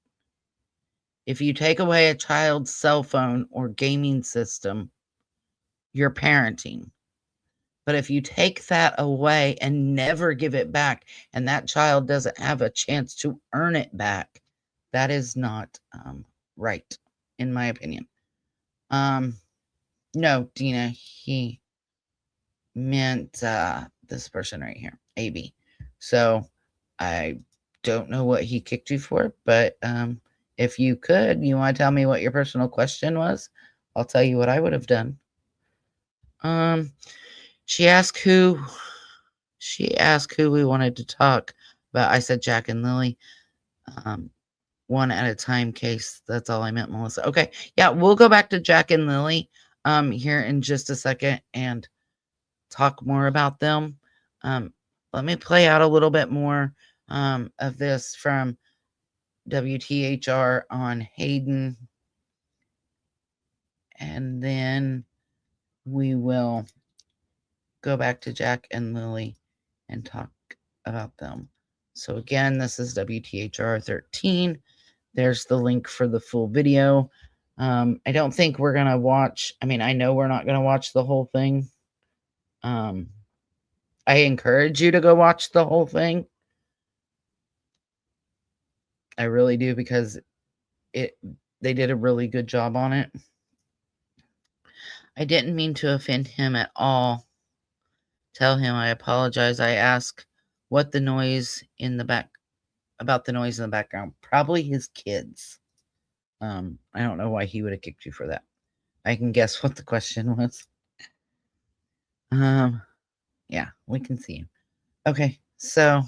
If you take away a child's cell phone or gaming system, you're parenting. But if you take that away and never give it back, and that child doesn't have a chance to earn it back, that is not right, in my opinion. No, Dina, he meant this person right here, AB. So I don't know what he kicked you for, but if you want to tell me what your personal question was, I'll tell you what I would have done. She asked who we wanted to talk about. I said Jack and Lilly. One at a time case. That's all I meant, Melissa. Okay. Yeah, we'll go back to Jack and Lilly here in just a second and talk more about them. Let me play out a little bit more of this from WTHR on Hayden. And then we will go back to Jack and Lilly and talk about them. So again, this is WTHR 13. There's the link for the full video. I don't think we're going to watch. I mean, I know we're not going to watch the whole thing. I encourage you to go watch the whole thing. I really do, because they did a really good job on it. I didn't mean to offend him at all. Tell him I apologize. I asked what the noise in the back, about the noise in the background. Probably his kids. I don't know why he would have kicked you for that. I can guess what the question was. Yeah, we can see him. Okay, so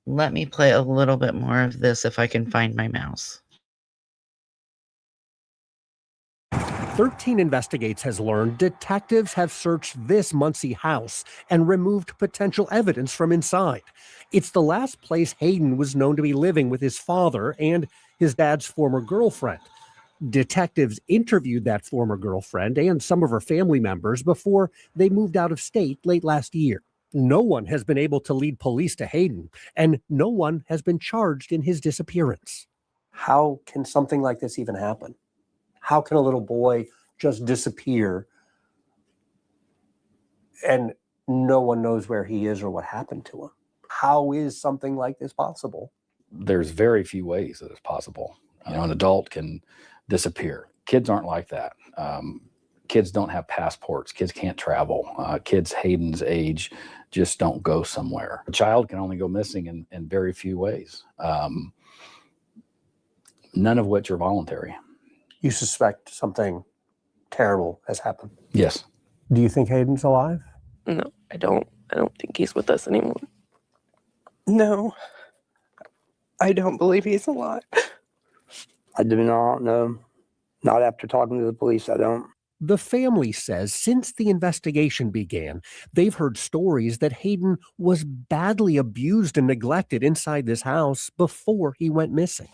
let me play a little bit more of this if I can find my mouse. 13 Investigates has learned detectives have searched this Muncie house and removed potential evidence from inside. It's the last place Hayden was known to be living with his father and his dad's former girlfriend. Detectives interviewed that former girlfriend and some of her family members before they moved out of state late last year. No one has been able to lead police to Hayden, and no one has been charged in his disappearance. How can something like this even happen? How can a little boy just disappear and no one knows where he is or what happened to him? How is something like this possible? There's very few ways that it's possible. An adult can disappear. Kids aren't like that. Kids don't have passports. Kids can't travel. Kids Hayden's age just don't go somewhere. A child can only go missing in very few ways, none of which are voluntary. You suspect something terrible has happened? Yes. Do you think Hayden's alive? No, I don't. I don't think he's with us anymore. No, I don't believe he's alive. I do not know. Not after talking to the police, I don't. The family says since the investigation began, they've heard stories that Hayden was badly abused and neglected inside this house before he went missing.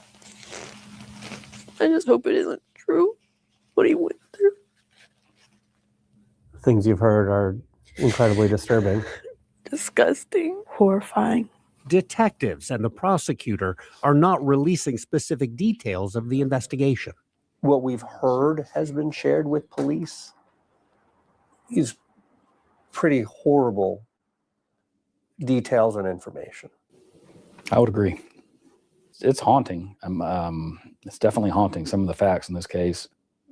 I just hope it isn't true, what he went through. Things you've heard are incredibly disturbing. Disgusting. Horrifying. Detectives and the prosecutor are not releasing specific details of the investigation. What we've heard has been shared with police is pretty horrible details and information. I would agree. It's haunting. It's definitely haunting, some of the facts in this case.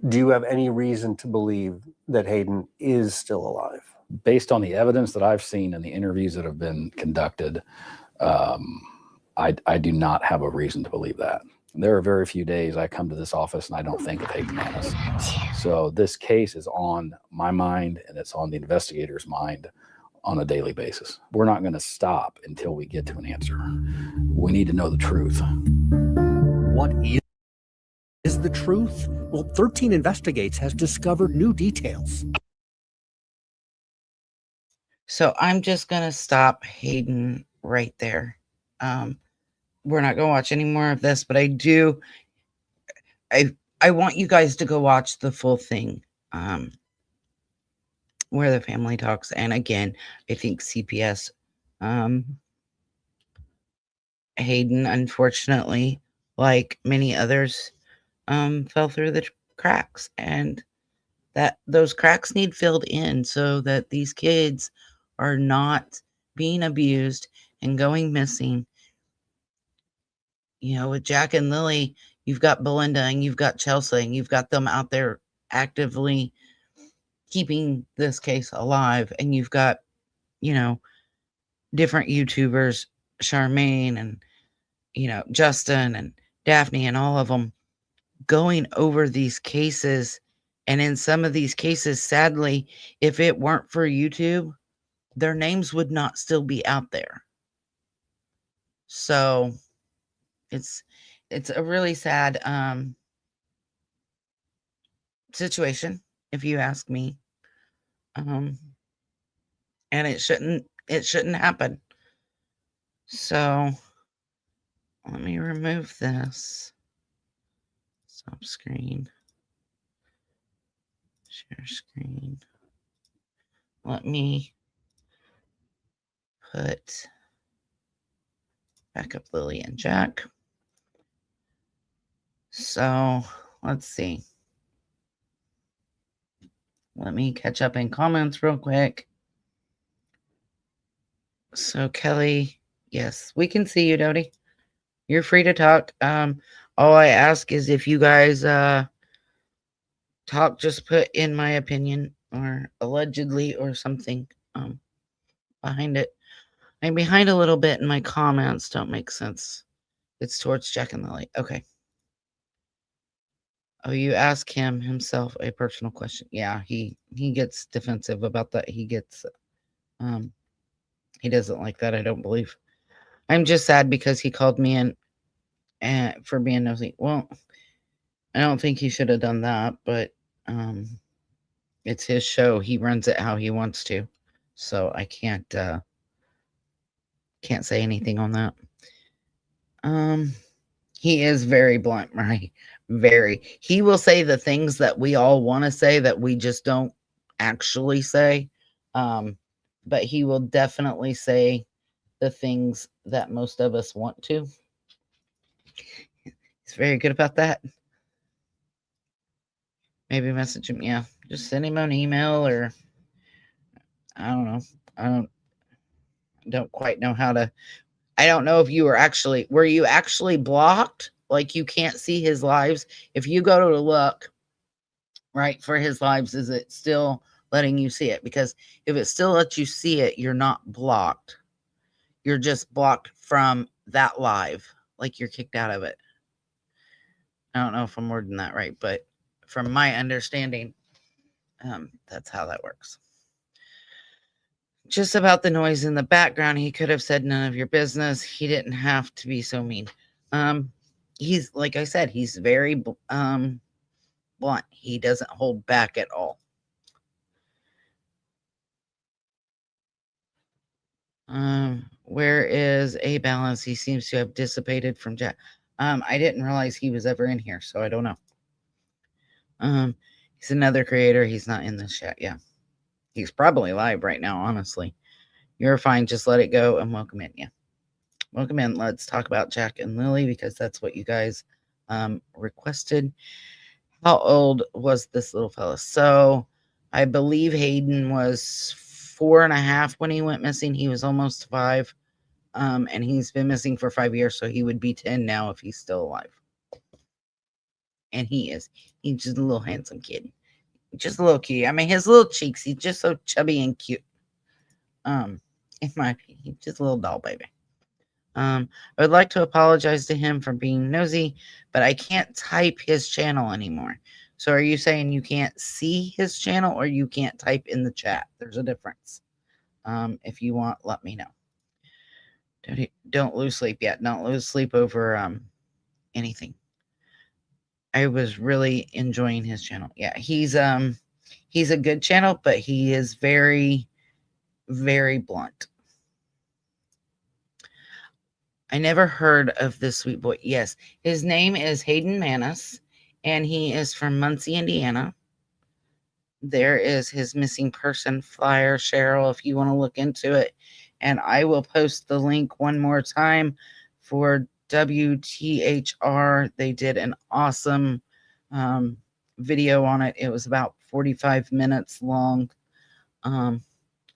Do you have any reason to believe that Hayden is still alive? Based on the evidence that I've seen and the interviews that have been conducted, I do not have a reason to believe that. There are very few days I come to this office and I don't think of Hayden Mannis. So this case is on my mind and it's on the investigator's mind on a daily basis. We're not going to stop until we get to an answer. We need to know the truth. What is the truth? Well, 13 Investigates has discovered new details. So I'm just going to stop Hayden right there. We're not going to watch any more of this, but I want you guys to go watch the full thing, where the family talks. And again, I think CPS, Hayden, unfortunately, like many others, fell through the cracks, and that those cracks need filled in so that these kids are not being abused and going missing. You know, with Jack and Lily, you've got Belinda and you've got Chelsea, and you've got them out there actively keeping this case alive. And you've got, you know, different YouTubers, Charmaine and, you know, Justin and Daphne and all of them going over these cases. And in some of these cases, sadly, if it weren't for YouTube, their names would not still be out there. So it's a really sad situation, if you ask me. And it shouldn't happen. So let me remove this. Stop screen. Share screen. Let me put back up Lily and Jack. So let's see. Let me catch up in comments real quick. So Kelly, yes, we can see you, Dodie. You're free to talk. All I ask is if you guys talk, just put in my opinion or allegedly or something behind it. I'm behind a little bit and my comments don't make sense. It's towards Jack and Lily. Okay. Oh, you ask him himself a personal question. Yeah, he gets defensive about that. He gets he doesn't like that, I don't believe. I'm just sad because he called me in for being nosy. Well, I don't think he should have done that, but it's his show. He runs it how he wants to. So I can't say anything on that. He is very blunt, right? Very. He will say the things that we all want to say that we just don't actually say. But he will definitely say the things that most of us want to. He's very good about that. Maybe message him. Yeah, just send him an email, or I don't know. I don't quite know how to. I don't know if you were you actually blocked? Like you can't see his lives? If you go to look, right, for his lives, is it still letting you see it? Because if it still lets you see it, you're not blocked. You're just blocked from that live. Like you're kicked out of it. I don't know if I'm wording that right, but from my understanding, that's how that works. Just about the noise in the background, he could have said none of your business. He didn't have to be so mean. He's, like I said, he's very blunt. He doesn't hold back at all. Where is A Balance? He seems to have dissipated from Jack. I didn't realize he was ever in here, so I don't know. He's another creator. He's not in this chat. Yeah. He's probably live right now, honestly. You're fine. Just let it go and welcome in. Yeah. Welcome in. Let's talk about Jack and Lily because that's what you guys requested. How old was this little fella? So I believe Hayden was 4.5 when he went missing. He was almost 5. And he's been missing for 5 years, so he would be 10 now if he's still alive. And he is. He's just a little handsome kid. Just a little cute. I mean, his little cheeks, he's just so chubby and cute. In my opinion, he's just a little doll baby. I would like to apologize to him for being nosy, but I can't type his channel anymore. So are you saying you can't see his channel or you can't type in the chat? There's a difference. If you want, let me know. Don't lose sleep yet. Don't lose sleep over anything. I was really enjoying his channel. Yeah, he's a good channel, but he is very, very blunt. I never heard of this sweet boy. Yes, his name is Hayden Manis, and he is from Muncie, Indiana. There is his missing person flyer, Cheryl, if you want to look into it. And I will post the link one more time for WTHR. They did an awesome video on it. It was about 45 minutes long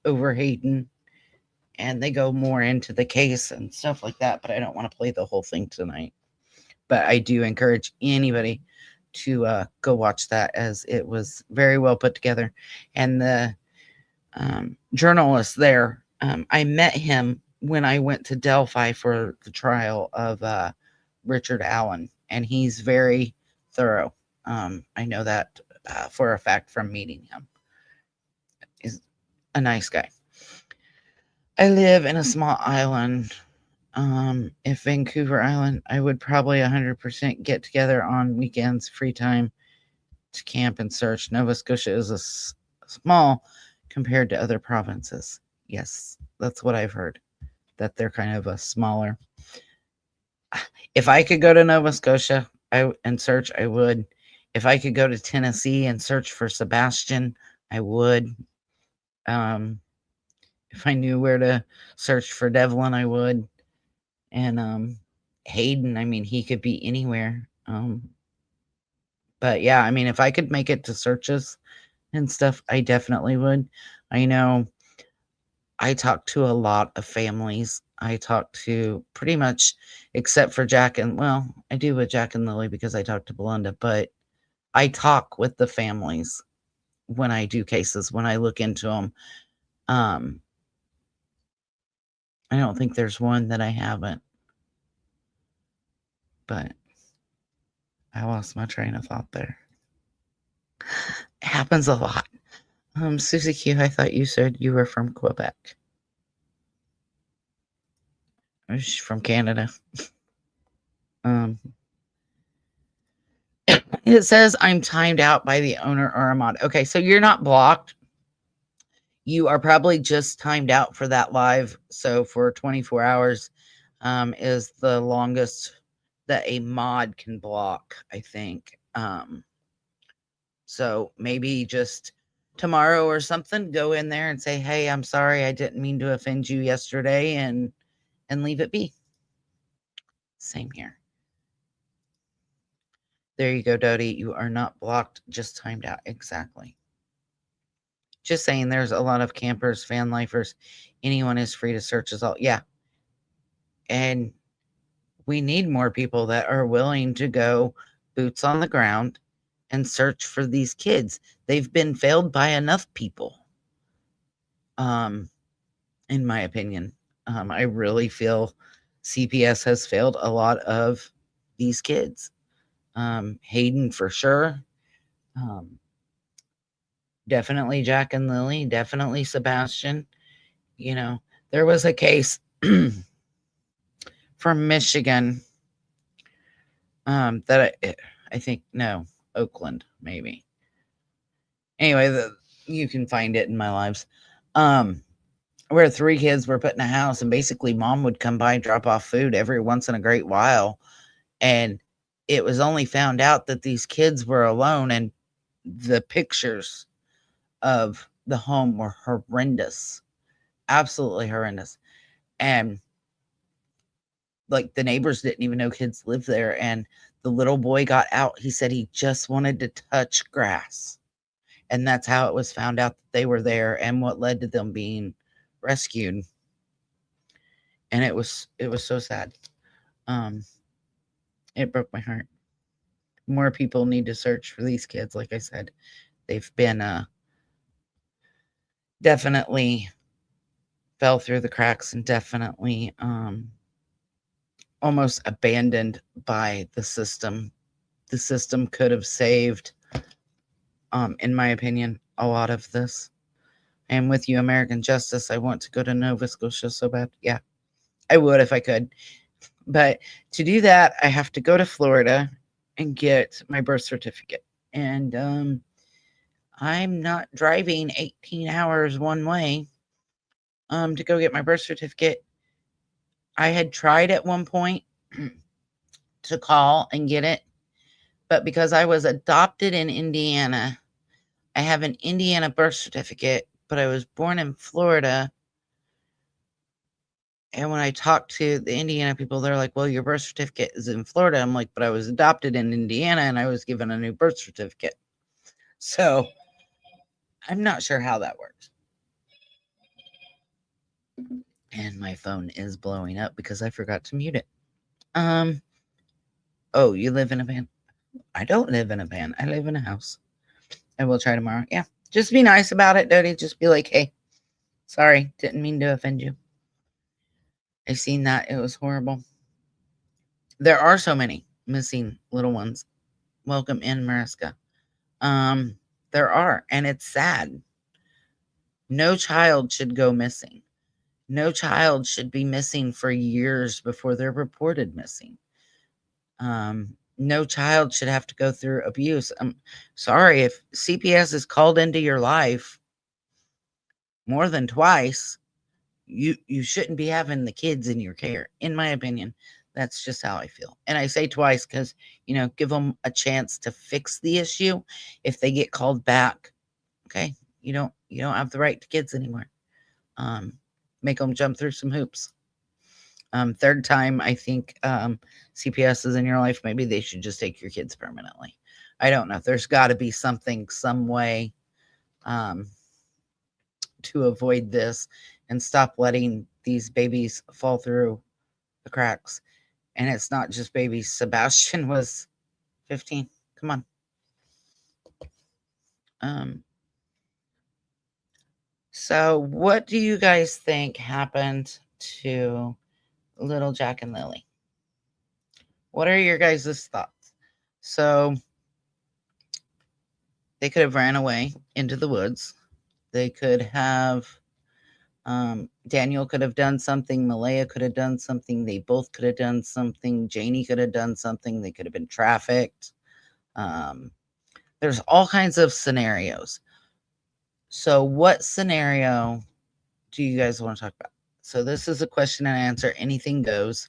over Hayden. And they go more into the case and stuff like that. But I don't want to play the whole thing tonight. But I do encourage anybody to go watch that, as it was very well put together. And the journalist there, I met him when I went to Delphi for the trial of Richard Allen, and he's very thorough. I know that for a fact from meeting him. He's a nice guy. I live in a small island. If Vancouver Island, I would probably 100% get together on weekends, free time, to camp and search. Nova Scotia is small compared to other provinces. Yes, that's what I've heard, that they're kind of a smaller. If I could go to Nova Scotia and search, I would. If I could go to Tennessee and search for Sebastian, I would. If I knew where to search for Devlin, I would. And Hayden, I mean, he could be anywhere. But yeah, I mean, if I could make it to searches and stuff, I definitely would. I know I talk to a lot of families. I talk to pretty much, except for Jack and, well, I do with Jack and Lily because I talk to Belinda, but I talk with the families when I do cases, when I look into them. I don't think there's one that I haven't, but I lost my train of thought there. It happens a lot. Susie Q, I thought you said you were from Quebec. She's from Canada. It says I'm timed out by the owner or a mod. Okay, so you're not blocked. You are probably just timed out for that live. So for 24 hours is the longest that a mod can block, I think. So maybe just tomorrow or something, go in there and say, hey, I'm sorry, I didn't mean to offend you yesterday, and leave it be. Same here. There you go, Dodie. You are not blocked, just timed out. Exactly. Just saying, there's a lot of campers, van lifers. Anyone is free to search us all. Yeah. And we need more people that are willing to go boots on the ground and search for these kids. They've been failed by enough people. In my opinion. I really feel CPS has failed a lot of these kids. Hayden for sure. Definitely Jack and Lily. Definitely Sebastian. You know, there was a case from Michigan that I think, no, Oakland, maybe. Anyway, you can find it in my lives. Where 3 kids were put in a house, and basically mom would come by and drop off food every once in a great while. And it was only found out that these kids were alone, and the pictures of the home were horrendous. Absolutely horrendous. And like the neighbors didn't even know kids lived there. And the little boy got out. He said he just wanted to touch grass. And that's how it was found out that they were there, and what led to them being rescued. And it was so sad. It broke my heart. More people need to search for these kids. Like I said, they've been definitely fell through the cracks, and definitely almost abandoned by the system. The system could have saved, in my opinion, a lot of this And with you, American Justice, I want to go to Nova Scotia so bad. Yeah, I would if I could. But to do that, I have to go to Florida and get my birth certificate. And I'm not driving 18 hours one way to go get my birth certificate. I had tried at one point to call and get it, but because I was adopted in Indiana, I have an Indiana birth certificate, but I was born in Florida. And when I talked to the Indiana people, they're like, well, your birth certificate is in Florida. I'm like, but I was adopted in Indiana and I was given a new birth certificate. So I'm not sure how that works. And my phone is blowing up because I forgot to mute it. Oh, you live in a van? I don't live in a van. I live in a house. I will try tomorrow. Yeah. Just be nice about it, Dodie. Just be like, hey, sorry, didn't mean to offend you. I seen that. It was horrible. There are so many missing little ones. Welcome in, Mariska. There are, and it's sad. No child should go missing. No child should be missing for years before they're reported missing. No child should have to go through abuse. I'm sorry if CPS is called into your life more than twice. You shouldn't be having the kids in your care, in my opinion. That's just how I feel. And I say twice because, give them a chance to fix the issue. If they get called back, okay, you don't have the right to kids anymore. Make them jump through some hoops. Third time, I think CPS is in your life. Maybe they should just take your kids permanently. I don't know. There's got to be something, some way to avoid this and stop letting these babies fall through the cracks. And it's not just babies. Sebastian was 15. Come on. So what do you guys think happened to little Jack and Lily? What are your guys' thoughts? So they could have ran away into the woods. They could have Daniel could have done something. Malaya could have done something. They both could have done something. Janie could have done something. They could have been trafficked. There's all kinds of scenarios. So what scenario do you guys want to talk about? So this is a question and answer. Anything goes.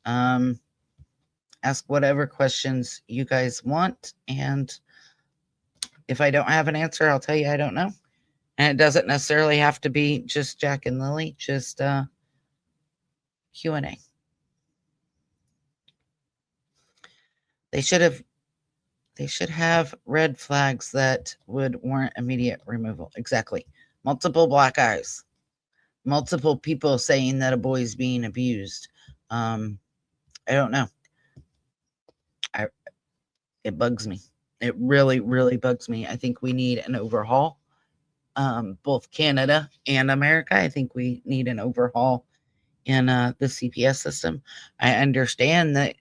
Ask whatever questions you guys want. And if I don't have an answer, I'll tell you I don't know. And it doesn't necessarily have to be just Jack and Lily, just Q&A. They should have red flags that would warrant immediate removal. Exactly. Multiple black eyes. Multiple people saying that a boy's being abused. I don't know. It bugs me. It really, really bugs me. I think we need an overhaul. Both Canada and America. I think we need an overhaul in the CPS system. I understand that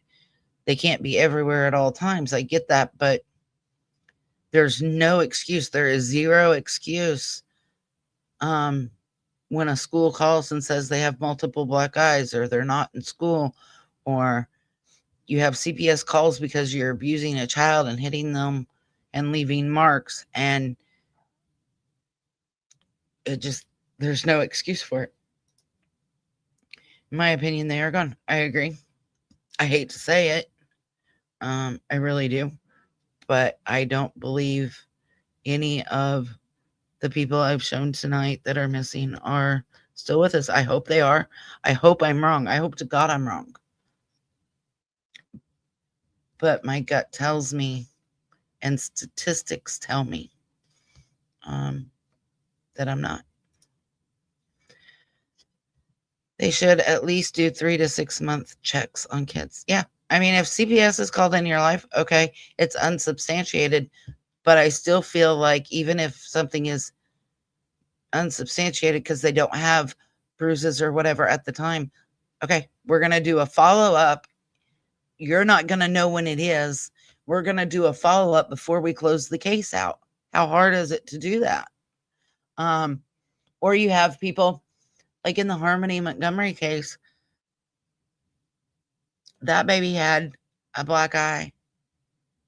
they can't be everywhere at all times. I get that, but there's no excuse. There is zero excuse when a school calls and says they have multiple black eyes or they're not in school, or you have CPS calls because you're abusing a child and hitting them and leaving marks, and there's no excuse for it. In my opinion, they are gone. I agree. I hate to say it. I really do. But I don't believe any of the people I've shown tonight that are missing are still with us. I hope they are. I hope I'm wrong. I hope to God I'm wrong. But my gut tells me, and statistics tell me, that I'm not. They should at least do 3 to 6 month checks on kids. Yeah. I mean, if CPS is called in your life, okay, it's unsubstantiated, but I still feel like even if something is unsubstantiated because they don't have bruises or whatever at the time, okay, we're going to do a follow-up. You're not going to know when it is. We're going to do a follow-up before we close the case out. How hard is it to do that? Or you have people like in the Harmony Montgomery case, that baby had a black eye,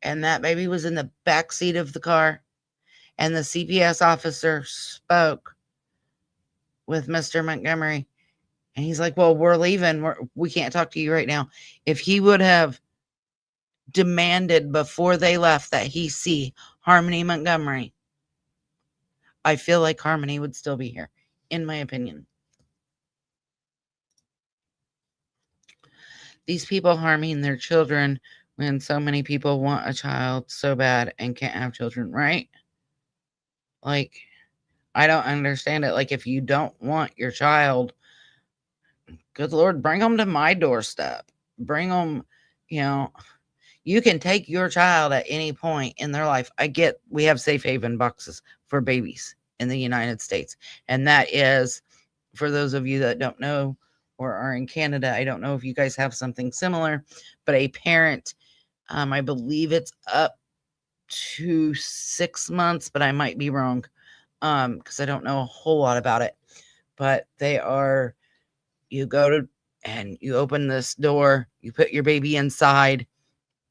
and that baby was in the back seat of the car, and the CPS officer spoke with Mr. Montgomery, and he's like, well, we're leaving. We can't talk to you right now. If he would have demanded before they left that he see Harmony Montgomery, I feel like Harmony would still be here, in my opinion. These people harming their children when so many people want a child so bad and can't have children, right? Like, I don't understand it. Like, if you don't want your child, good Lord, bring them to my doorstep. Bring them, you can take your child at any point in their life. I get we have safe haven boxes for babies in the United States. And that is, for those of you that don't know or are in Canada, I don't know if you guys have something similar, but a parent, I believe it's up to 6 months, but I might be wrong because I don't know a whole lot about it. But you go to and you open this door, you put your baby inside,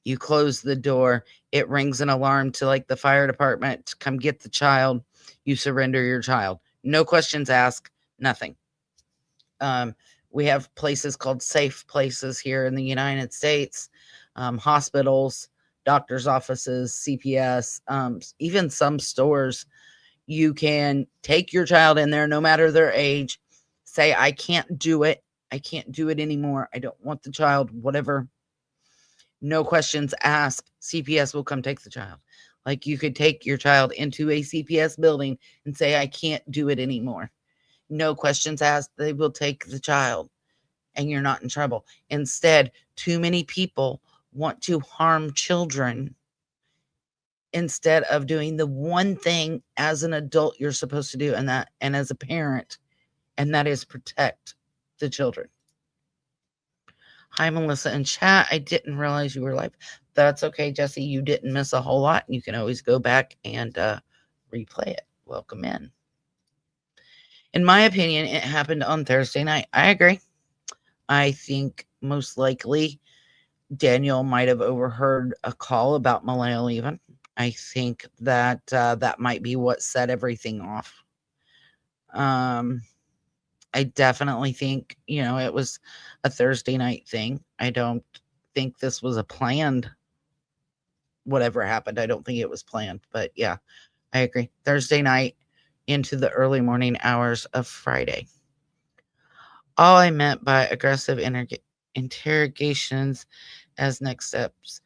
you close the door, it rings an alarm to like the fire department to come get the child, you surrender your child. No questions asked, nothing. We have places called safe places here in the United States, hospitals, doctor's offices, CPS, even some stores. You can take your child in there, no matter their age, say, I can't do it. I can't do it anymore. I don't want the child, whatever. No questions asked. CPS will come take the child. Like, you could take your child into a CPS building and say, I can't do it anymore. No questions asked. They will take the child and you're not in trouble. Instead, too many people want to harm children instead of doing the one thing as an adult you're supposed to do, and as a parent, and that is protect the children. Hi, Melissa in chat. I didn't realize you were live. That's okay, Jesse. You didn't miss a whole lot. You can always go back and replay it. Welcome in. In my opinion, it happened on Thursday night. I agree. I think most likely Daniel might have overheard a call about Malaya leaving. I think that that might be what set everything off. I definitely think, it was a Thursday night thing. I don't think this was a planned, whatever happened. I don't think it was planned, but yeah, I agree. Thursday night into the early morning hours of Friday. All I meant by aggressive interrogations as next steps.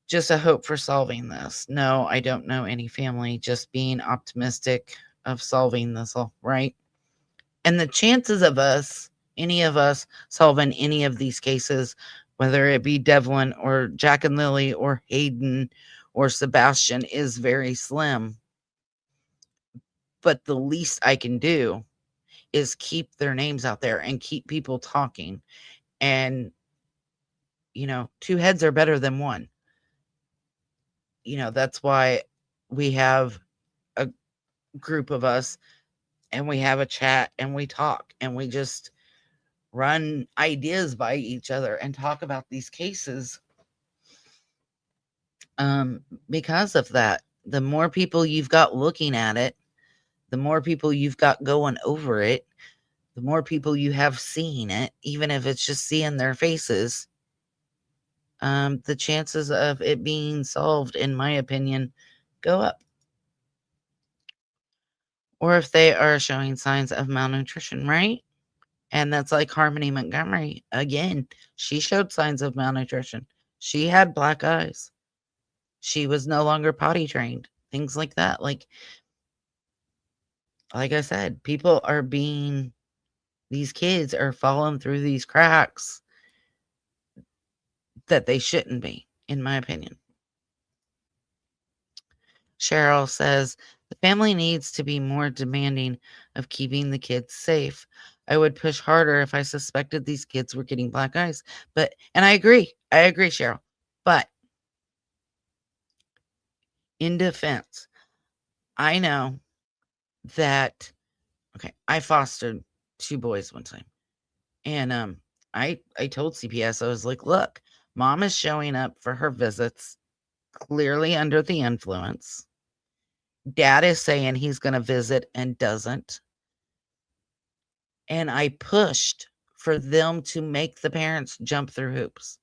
Just a hope for solving this. No, I don't know any family. Just being optimistic of solving this all, right? And the chances of any of us solving any of these cases, whether it be Devlin or Jack and Lily or Hayden or Sebastian, is very slim. But the least I can do is keep their names out there and keep people talking. And, two heads are better than one. That's why we have a group of us and we have a chat and we talk and we just run ideas by each other and talk about these cases. Because of that, the more people you've got looking at it, the more people you've got going over it, the more people you have seeing it, even if it's just seeing their faces, the chances of it being solved, in my opinion, go up. Or if they are showing signs of malnutrition, right? And that's like Harmony Montgomery. Again, she showed signs of malnutrition. She had black eyes. She was no longer potty trained. Things like that. Like I said, these kids are falling through these cracks that they shouldn't be, in my opinion. Cheryl says, the family needs to be more demanding of keeping the kids safe. I would push harder if I suspected these kids were getting black eyes. And I agree, Cheryl. But in defense, I know that, Okay, I fostered 2 boys one time. And I told CPS, I was like, look, mom is showing up for her visits clearly under the influence. Dad is saying he's going to visit and doesn't. And I pushed for them to make the parents jump through hoops.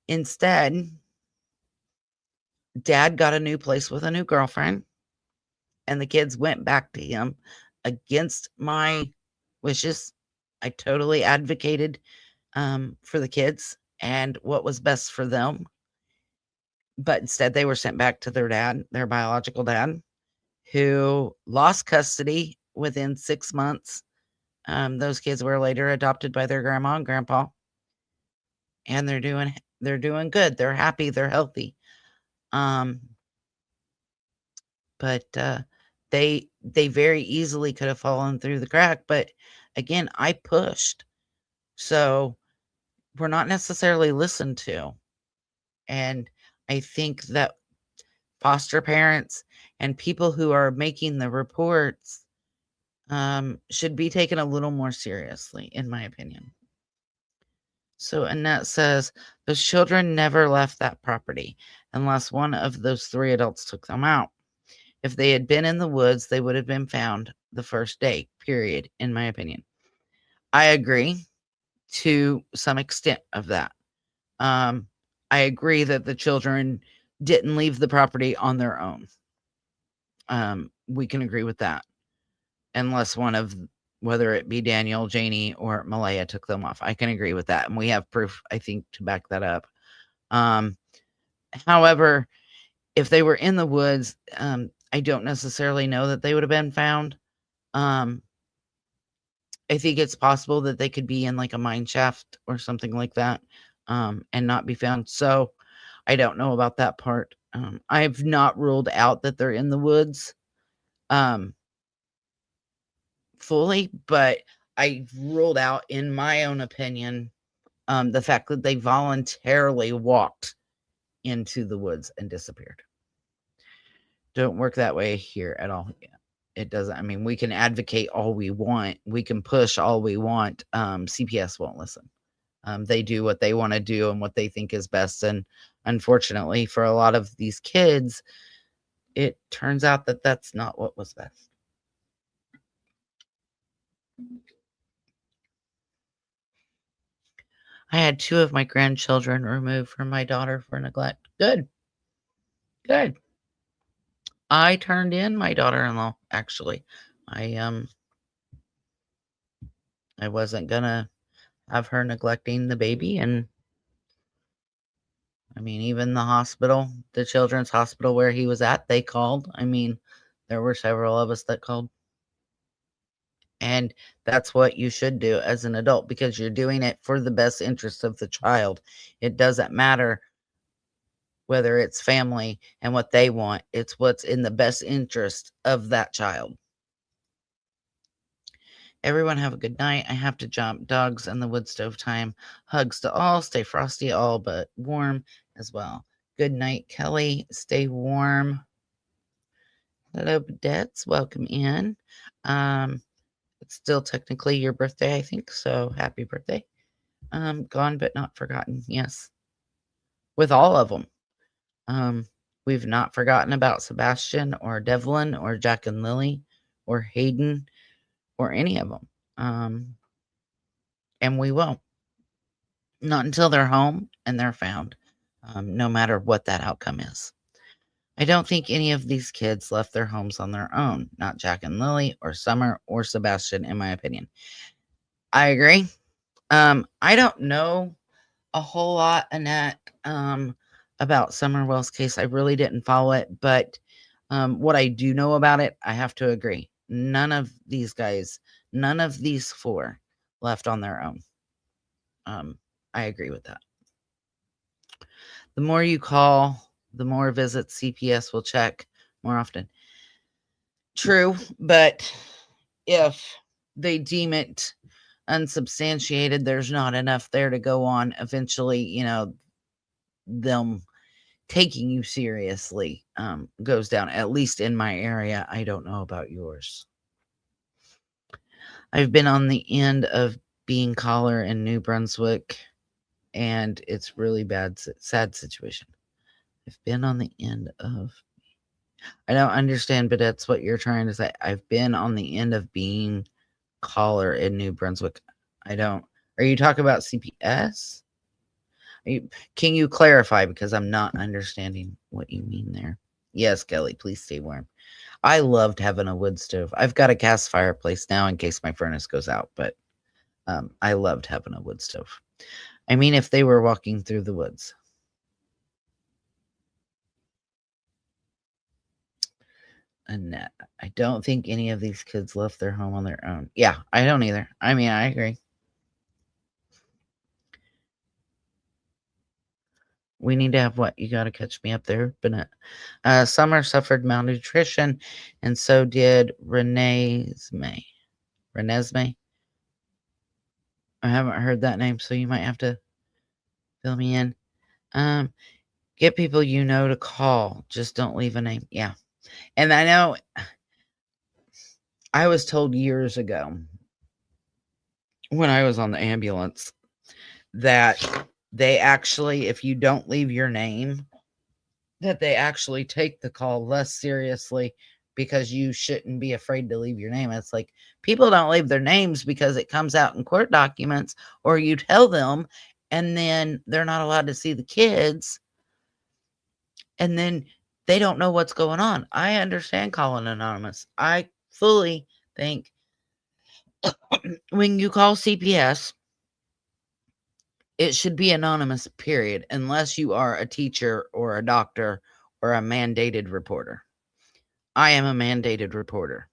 Instead, Dad got a new place with a new girlfriend, and the kids went back to him against my wishes. I totally advocated for the kids and what was best for them. But instead, they were sent back to their dad, their biological dad, who lost custody within 6 months. Those kids were later adopted by their grandma and grandpa, and they're doing good. They're happy. They're healthy. But they very easily could have fallen through the crack. But again, I pushed, so we're not necessarily listened to. And I think that foster parents and people who are making the reports should be taken a little more seriously, in my opinion. So Annette says, those children never left that property unless one of those 3 adults took them out. If they had been in the woods, they would have been found the first day, period, in my opinion. I agree to some extent of that. I agree that the children didn't leave the property on their own. We can agree with that. Unless one of, whether it be Daniel, Janie, or Malaya took them off. I can agree with that. And we have proof, I think, to back that up. However, if they were in the woods, I don't necessarily know that they would have been found. I think it's possible that they could be in like a mine shaft or something like that, and not be found. So I don't know about that part. I've not ruled out that they're in the woods fully, but I ruled out, in my own opinion, the fact that they voluntarily walked into the woods and disappeared. Don't work that way here at all. It doesn't. I mean, we can advocate all we want. We can push all we want. CPS won't listen. They do what they want to do and what they think is best. And unfortunately, for a lot of these kids, it turns out that that's not what was best. I had 2 of my grandchildren removed from my daughter for neglect. Good. Good. I turned in my daughter-in-law, actually. I wasn't gonna have her neglecting the baby. And I mean, even the hospital, the children's hospital where he was at, they called. I mean, there were several of us that called. And that's what you should do as an adult, because you're doing it for the best interest of the child. It doesn't matter whether it's family and what they want. It's what's in the best interest of that child. Everyone have a good night. I have to jump. Dogs and the wood stove time. Hugs to all. Stay frosty, all but warm as well. Good night, Kelly. Stay warm. Hello, Badets. Welcome in. It's still technically your birthday, I think. So happy birthday. Gone but not forgotten. Yes. With all of them. We've not forgotten about Sebastian or Devlin or Jack and Lily or Hayden or any of them. And we won't. Not until they're home and they're found, no matter what that outcome is. I don't think any of these kids left their homes on their own. Not Jack and Lily or Summer or Sebastian, in my opinion. I agree. I don't know a whole lot, Annette, about Summer Wells' case. I really didn't follow it, but what I do know about it, I have to agree. None of these guys, none of these 4 left on their own. I agree with that. The more you call, the more visits CPS will check more often. True, but if they deem it unsubstantiated, there's not enough there to go on. Eventually, them taking you seriously goes down, at least in my area. I don't know about yours. I've been on the end of being caller in New Brunswick, and it's really bad, sad situation. I've been on the end of. I don't understand, but that's what you're trying to say. I've been on the end of being caller in New Brunswick. I don't. Are you talking about CPS? Can you clarify, because I'm not understanding what you mean there? Yes, Kelly, please stay warm. I loved having a wood stove. I've got a gas fireplace now in case my furnace goes out, but I loved having a wood stove. I mean, if they were walking through the woods. Annette, I don't think any of these kids left their home on their own. Yeah, I don't either. I mean, I agree. We need to have what? You got to catch me up there, Bennett. Summer suffered malnutrition, and so did Renesmee. Renesmee? I haven't heard that name, so you might have to fill me in. Get people you know to call. Just don't leave a name. Yeah. And I know I was told years ago when I was on the ambulance that they actually, if you don't leave your name, that they actually take the call less seriously because you shouldn't be afraid to leave your name. It's like people don't leave their names because it comes out in court documents, or you tell them and then they're not allowed to see the kids. And then they don't know what's going on. I understand calling anonymous. I fully think when you call CPS, it should be anonymous, period, unless you are a teacher or a doctor or a mandated reporter. I am a mandated reporter.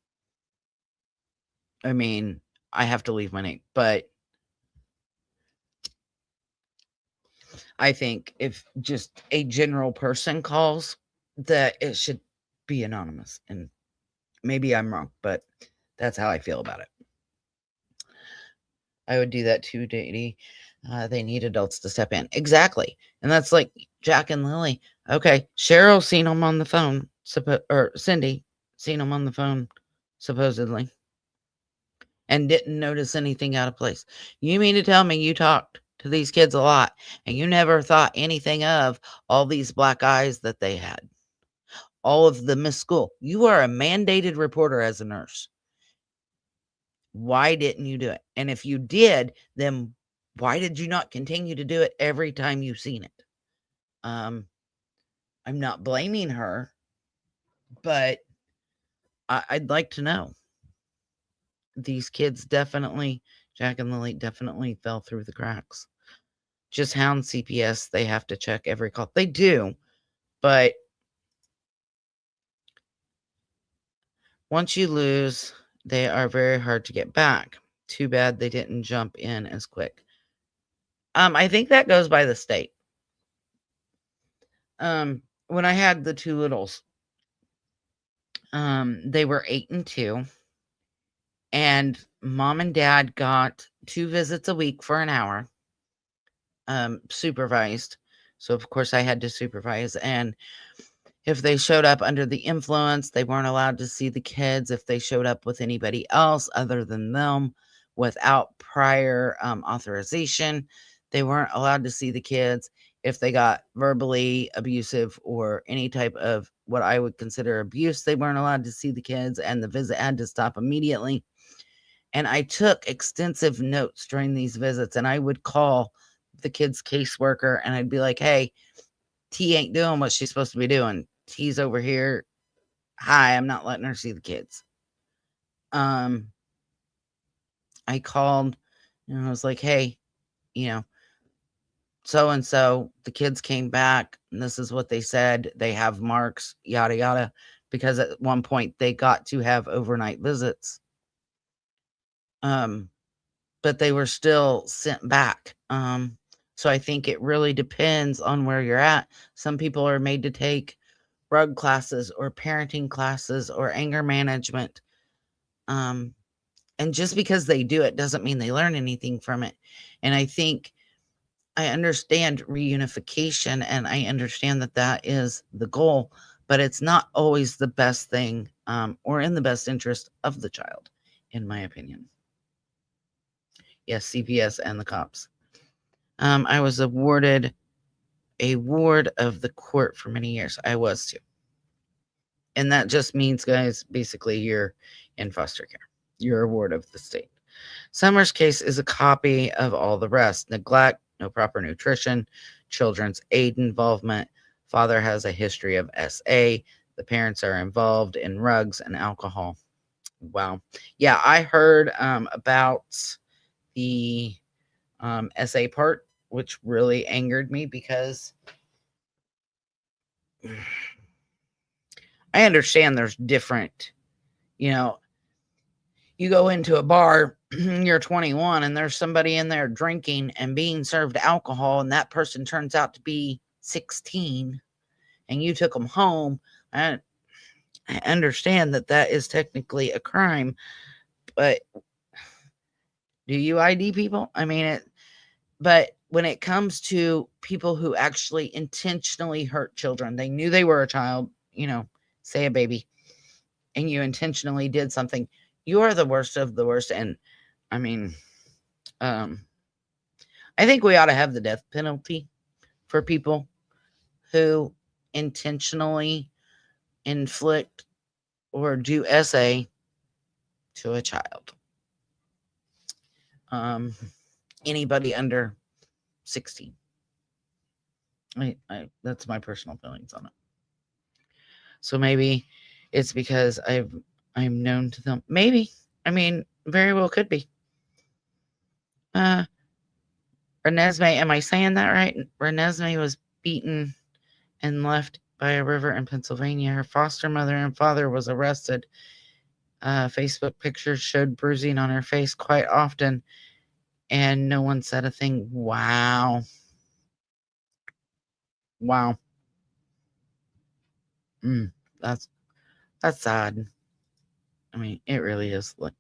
I mean, I have to leave my name, but I think if just a general person calls, that it should be anonymous. And maybe I'm wrong, but that's how I feel about it. I would do that too, Daddy. They need adults to step in. Exactly. And that's like Jack and Lily. Okay, Cheryl seen them on the phone, or Cindy seen them on the phone, supposedly, and didn't notice anything out of place. You mean to tell me you talked to these kids a lot and you never thought anything of all these black eyes that they had? All of them missed school. You are a mandated reporter as a nurse. Why didn't you do it? And if you did, then why did you not continue to do it every time you've seen it? I'm not blaming her, but I'd like to know. These kids definitely, Jack and Lily definitely fell through the cracks. Just hound CPS. They have to check every call. They do, but once you lose, they are very hard to get back. Too bad they didn't jump in as quick. I think that goes by the state. When I had the two littles, they were 8 and 2, and mom and dad got 2 visits a week for an hour, supervised. So of course I had to supervise, and if they showed up under the influence, they weren't allowed to see the kids. If they showed up with anybody else other than them without prior authorization, they weren't allowed to see the kids. If they got verbally abusive or any type of what I would consider abuse, they weren't allowed to see the kids, and the visit had to stop immediately. And I took extensive notes during these visits, and I would call the kid's caseworker and I'd be like, hey, T ain't doing what she's supposed to be doing. T's over here. Hi, I'm not letting her see the kids. I called and I was like, hey, so and so, the kids came back and this is what they said. They have marks, yada yada, because at one point they got to have overnight visits. But they were still sent back. So I think it really depends on where you're at. Some people are made to take rug classes or parenting classes or anger management. And just because they do it doesn't mean they learn anything from it. And I think I understand reunification, and I understand that that is the goal, but it's not always the best thing or in the best interest of the child, in my opinion. Yes, CPS and the cops. I was awarded a ward of the court for many years. I was too. And that just means, guys, basically you're in foster care. You're a ward of the state. Summer's case is a copy of all the rest. Neglect, no proper nutrition, children's aid involvement. Father has a history of SA. The parents are involved in drugs and alcohol. Wow. Yeah, I heard about the SA part, which really angered me because I understand there's different, you go into a bar, you're 21, and there's somebody in there drinking and being served alcohol, and that person turns out to be 16, and you took them home. I understand that is technically a crime, but do you ID people? I mean, but when it comes to people who actually intentionally hurt children, they knew they were a child, say a baby, and you intentionally did something, you are the worst of the worst. And I mean, I think we ought to have the death penalty for people who intentionally inflict or do SA to a child. Anybody under 16. I that's my personal feelings on it. So maybe it's because I'm known to them. Maybe. I mean, very well could be. Renesmee, am I saying that right? Renesmee was beaten and left by a river in Pennsylvania. Her foster mother and father was arrested. Facebook pictures showed bruising on her face quite often, and no one said a thing. Wow. Wow. That's sad. I mean, it really is. Like,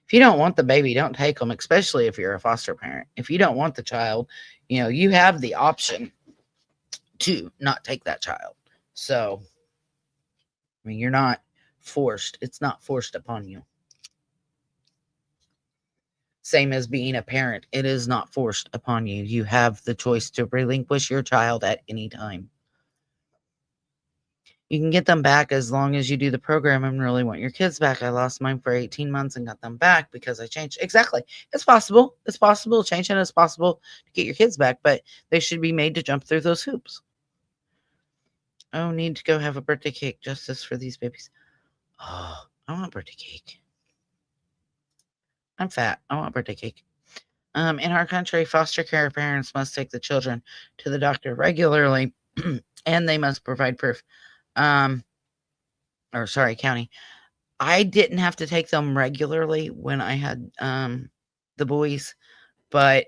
if you don't want the baby, don't take them, especially if you're a foster parent. If you don't want the child, you have the option to not take that child. So, I mean, you're not forced. It's not forced upon you. Same as being a parent. It is not forced upon you. You have the choice to relinquish your child at any time. You can get them back as long as you do the program and really want your kids back. I lost mine for 18 months and got them back because I changed. Exactly. It's possible. It's possible to change, and it's possible to get your kids back, but they should be made to jump through those hoops. Oh, need to go have a birthday cake. Justice for these babies. Oh, I want birthday cake. I'm fat. I want birthday cake. In our country, foster care parents must take the children to the doctor regularly, and they must provide proof. County. I didn't have to take them regularly when I had the boys, but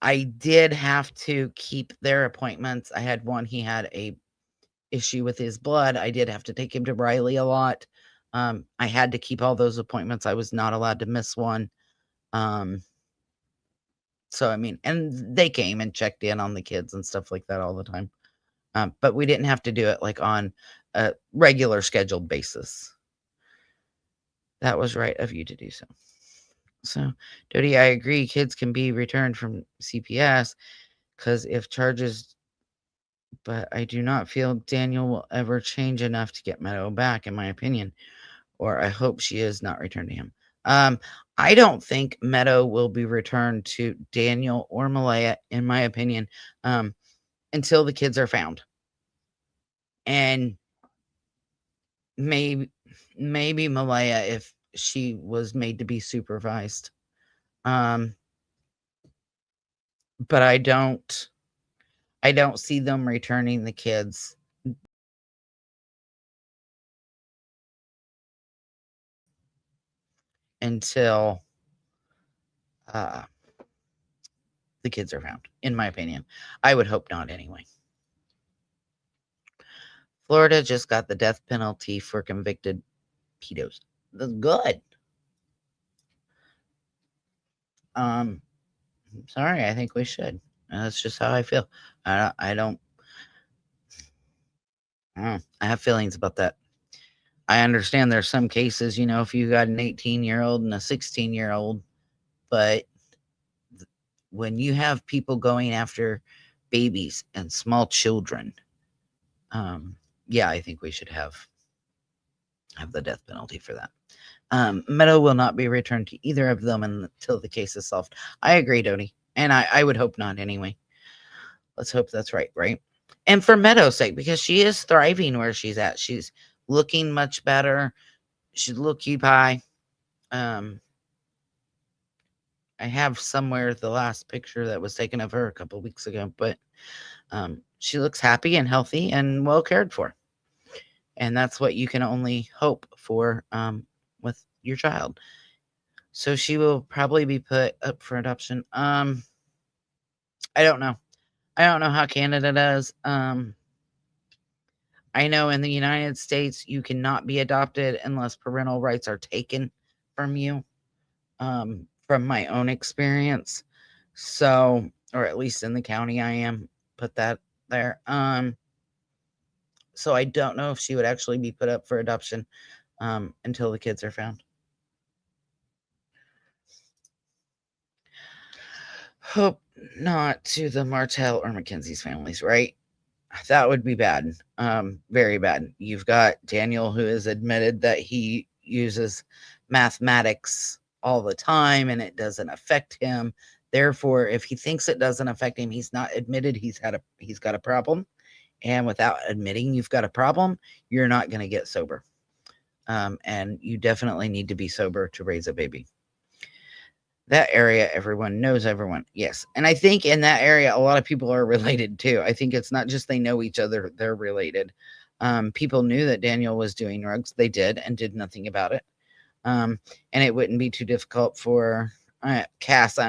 I did have to keep their appointments. I had one, he had a issue with his blood. I did have to take him to Riley a lot. I had to keep all those appointments. I was not allowed to miss one. So, I mean, and they came and checked in on the kids and stuff like that all the time. But we didn't have to do it like on a regular scheduled basis. That was right of you to do so. So, Dodie, I agree. Kids can be returned from CPS because if charges, but I do not feel Daniel will ever change enough to get Meadow back, in my opinion, or I hope she is not returned to him. I don't think Meadow will be returned to Daniel or Malaya, in my opinion, until the kids are found. And maybe Malaya if she was made to be supervised. But I don't see them returning the kids until the kids are found, in my opinion. I would hope not anyway. Florida just got the death penalty for convicted pedos. That's good. Sorry, I think we should. That's just how I feel. I don't know. I have feelings about that. I understand there's some cases, if you got an 18-year-old and a 16-year-old, but when you have people going after babies and small children, yeah, I think we should have the death penalty for that. Meadow will not be returned to either of them until the case is solved. I agree, Dodie. And I would hope not anyway. Let's hope that's right? And for Meadow's sake, because she is thriving where she's at. She's looking much better. She's looky pie. I have somewhere the last picture that was taken of her a couple weeks ago, but she looks happy and healthy and well cared for. And that's what you can only hope for with your child. So she will probably be put up for adoption. I don't know. I don't know how Canada does. I know in the United States, you cannot be adopted unless parental rights are taken from you, from my own experience. So, or at least in the county I am, put that there. So I don't know if she would actually be put up for adoption until the kids are found. Hope not to the Martell or Mackenzie's families, right? That would be bad. Very bad. You've got Daniel, who has admitted that he uses mathematics all the time and it doesn't affect him. Therefore, if he thinks it doesn't affect him, he's not admitted he's got a problem. And without admitting you've got a problem, you're not going to get sober. And you definitely need to be sober to raise a baby. That area, everyone knows everyone. Yes. And I think in that area, a lot of people are related too. I think it's not just they know each other, they're related. People knew that Daniel was doing drugs. They did and did nothing about it. And it wouldn't be too difficult for Cass,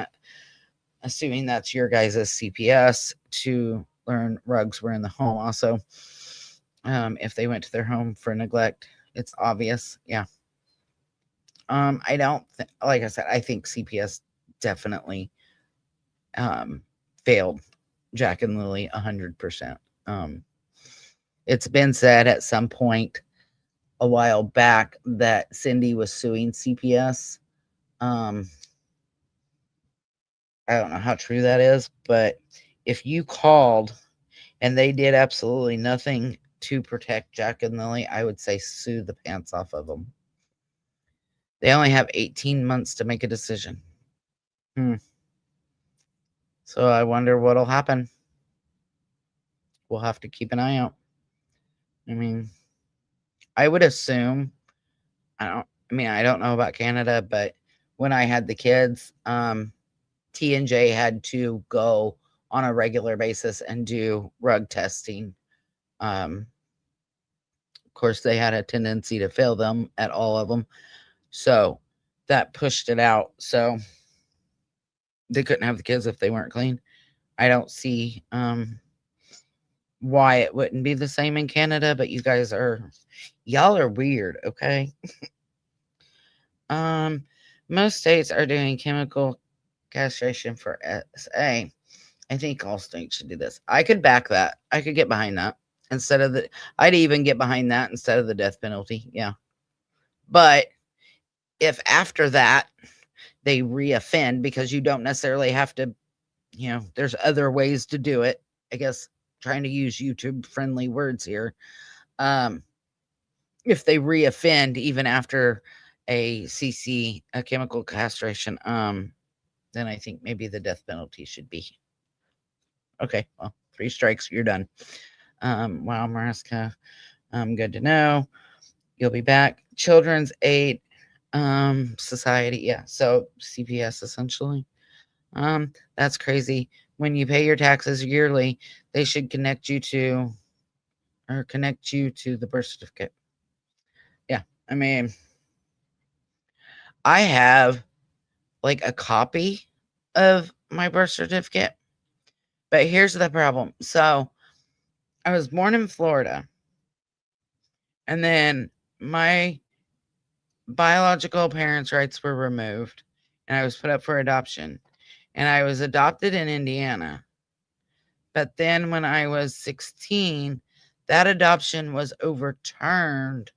assuming that's your guys' CPS, to learn rugs were in the home also. If they went to their home for neglect, it's obvious. Yeah. I don't like I said, I think CPS definitely failed Jack and Lily 100%. It's been said at some point a while back that Cindy was suing CPS. I don't know how true that is, but if you called and they did absolutely nothing to protect Jack and Lily, I would say sue the pants off of them. They only have 18 months to make a decision. So I wonder what'll happen. We'll have to keep an eye out. I mean, I would assume, I don't know about Canada, but when I had the kids, T&J had to go on a regular basis and do rug testing. Of course, they had a tendency to fail them at all of them. So that pushed it out. So they couldn't have the kids if they weren't clean. I don't see why it wouldn't be the same in Canada, but y'all are weird, okay? Most states are doing chemical castration for SA. I think all states should do this. I could back that. I could get behind that I'd even get behind that instead of the death penalty. Yeah. But if after that they reoffend, because you don't necessarily have to, there's other ways to do it. I guess trying to use YouTube friendly words here. If they reoffend even after a chemical castration, then I think maybe the death penalty should be. Okay, well, 3 strikes, you're done. Wow, Mariska, good to know. You'll be back. Children's Aid Society, yeah, so CPS essentially. That's crazy. When you pay your taxes yearly, they should connect you to the birth certificate. Yeah, I mean, I have like a copy of my birth certificate, but here's the problem. So I was born in Florida, and then my biological parents' rights were removed, and I was put up for adoption, and I was adopted in Indiana. But then when I was 16, that adoption was overturned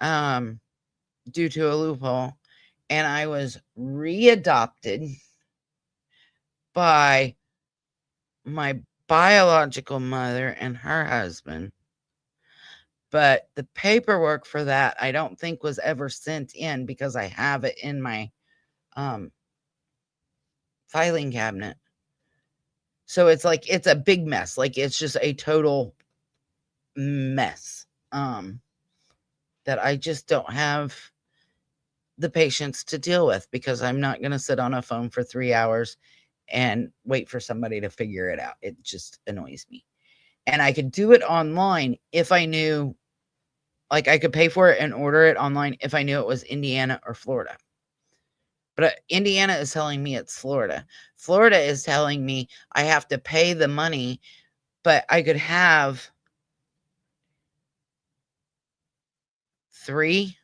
due to a loophole, and I was readopted by my biological mother and her husband. But the paperwork for that, I don't think was ever sent in because I have it in my filing cabinet. So it's like, it's a big mess. Like, it's just a total mess that I just don't have the patience to deal with, because I'm not going to sit on a phone for 3 hours and wait for somebody to figure it out. It just annoys me. And I could do it online if I knew, like, I could pay for it and order it online if I knew it was Indiana or Florida. But Indiana is telling me it's Florida. Florida is telling me I have to pay the money, but I could have 3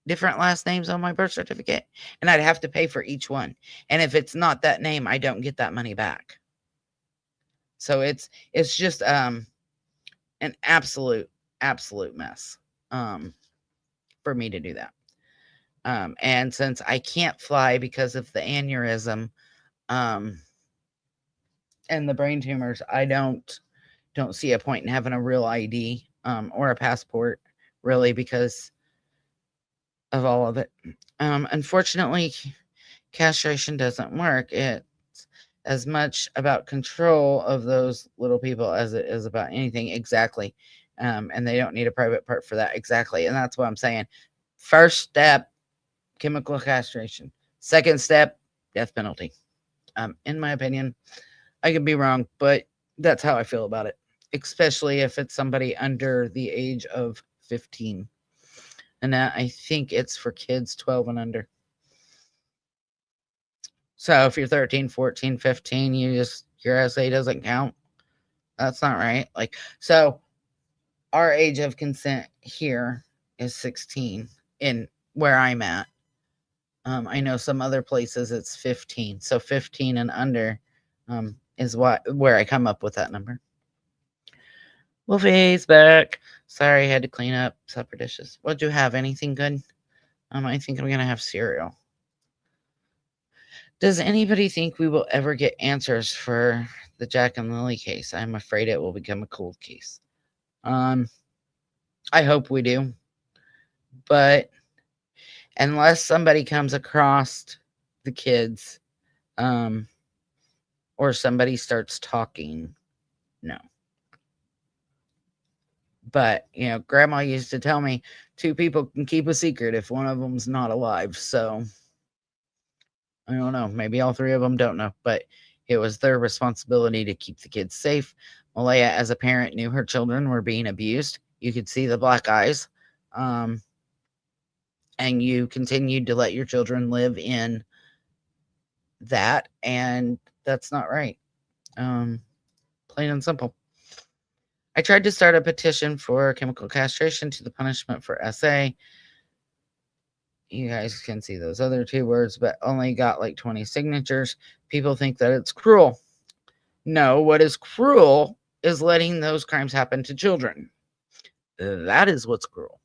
different last names on my birth certificate, and I'd have to pay for each one. And if it's not that name, I don't get that money back. So it's just an absolute mess for me to do that. And since I can't fly because of the aneurysm and the brain tumors, I don't see a point in having a real ID or a passport, really, because of all of it. Unfortunately, castration doesn't work. It's as much about control of those little people as it is about anything. Exactly. And they don't need a private part for that. Exactly. And that's what I'm saying. First step, chemical castration. Second step, death penalty. In my opinion, I could be wrong, but that's how I feel about it, especially if it's somebody under the age of 15. And I think it's for kids 12 and under. So if you're 13, 14, 15, your essay doesn't count. That's not right. Like, so our age of consent here is 16 in where I'm at. I know some other places it's 15. So 15 and under is where I come up with that number. Wolfie's back. Sorry, I had to clean up supper dishes. What'd you have? Anything good? I think I'm gonna have cereal. Does anybody think we will ever get answers for the Jack and Lilly case? I'm afraid it will become a cold case. I hope we do. But unless somebody comes across the kids, or somebody starts talking, no. But, Grandma used to tell me 2 people can keep a secret if one of them's not alive. So I don't know. Maybe all 3 of them don't know, but it was their responsibility to keep the kids safe. Malaya, as a parent, knew her children were being abused. You could see the black eyes. And you continued to let your children live in that. And that's not right. Plain and simple. I tried to start a petition for chemical castration to the punishment for SA. You guys can see those other 2 words, but only got like 20 signatures. People think that it's cruel. No, what is cruel is letting those crimes happen to children. That is what's cruel.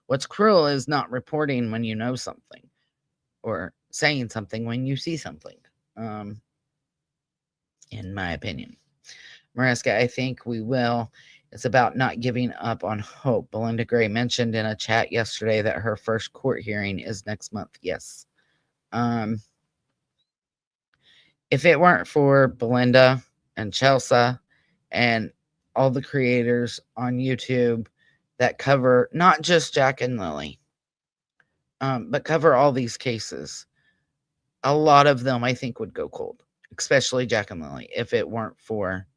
What's cruel is not reporting when you know something, or saying something when you see something, in my opinion. Mariska, I think we will. It's about not giving up on hope. Belinda Gray mentioned in a chat yesterday that her first court hearing is next month. Yes. If it weren't for Belinda and Chelsea and all the creators on YouTube that cover not just Jack and Lilly, but cover all these cases, a lot of them I think would go cold, especially Jack and Lilly, if it weren't for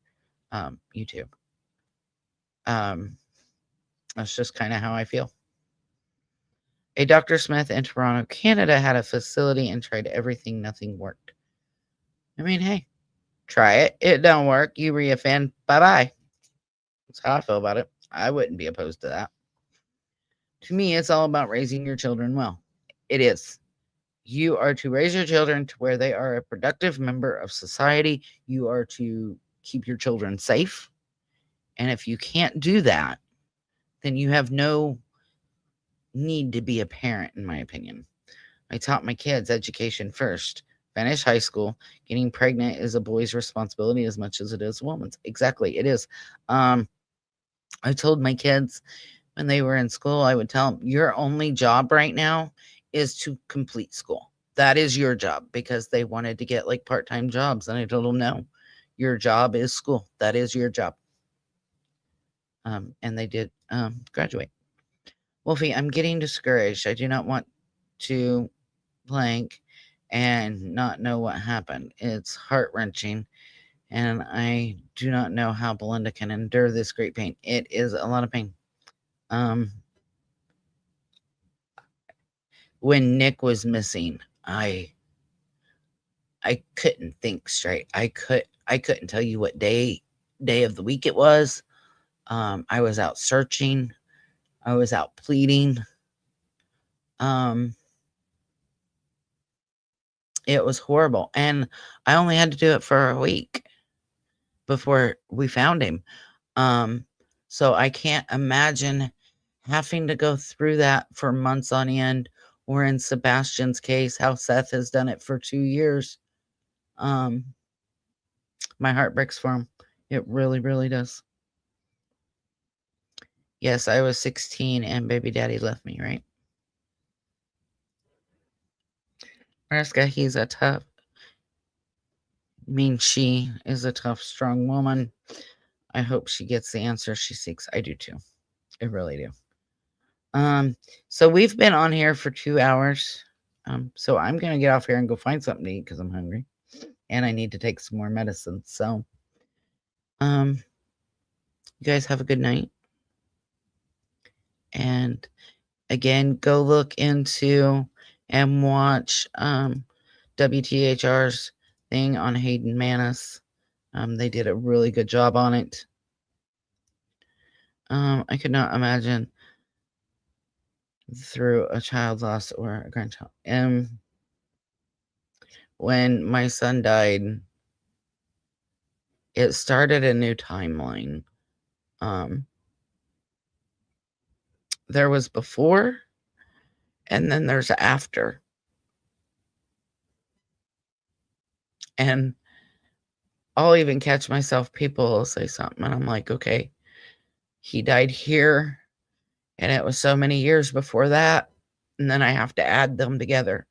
YouTube. That's just kind of how I feel. A Dr. Smith in Toronto, Canada had a facility and tried everything. Nothing worked. I mean, hey, try it. It don't work. You reoffend. Bye-bye. That's how I feel about it. I wouldn't be opposed to that. To me, it's all about raising your children well. It is. You are to raise your children to where they are a productive member of society. You are to keep your children safe. And if you can't do that, then you have no need to be a parent, in my opinion. I taught my kids education first. finish high school. Getting pregnant is a boy's responsibility as much as it is a woman's. Exactly, it is. I told my kids when they were in school, I would tell them, your only job right now is to complete school. That is your job, because they wanted to get like part-time jobs. And I told them, no, your job is school. That is your job. And they did graduate. Wolfie, I'm getting discouraged. I do not want to blank and not know what happened. It's heart-wrenching, and I do not know how Belinda can endure this great pain. It is a lot of pain. When Nick was missing, I couldn't think straight. I couldn't tell you what day of the week it was. I was out searching. I was out pleading. It was horrible. And I only had to do it for a week before we found him. So I can't imagine having to go through that for months on end, or in Sebastian's case, how Seth has done it for 2 years. My heart breaks for him. It really, really does. Yes, I was 16 and baby daddy left me, right? Mariska, she is a tough, strong woman. I hope she gets the answer she seeks. I do too. I really do. So we've been on here for 2 hours. So I'm going to get off here and go find something to eat because I'm hungry. And I need to take some more medicine. So, you guys have a good night. And again, go look into and watch WTHR's thing on Hayden Manis. They did a really good job on it. I could not imagine through a child loss or a grandchild. When my son died, it started a new timeline. There was before, and then there's after. And I'll even catch myself, people will say something, and I'm like, okay, he died here, and it was so many years before that, and then I have to add them together.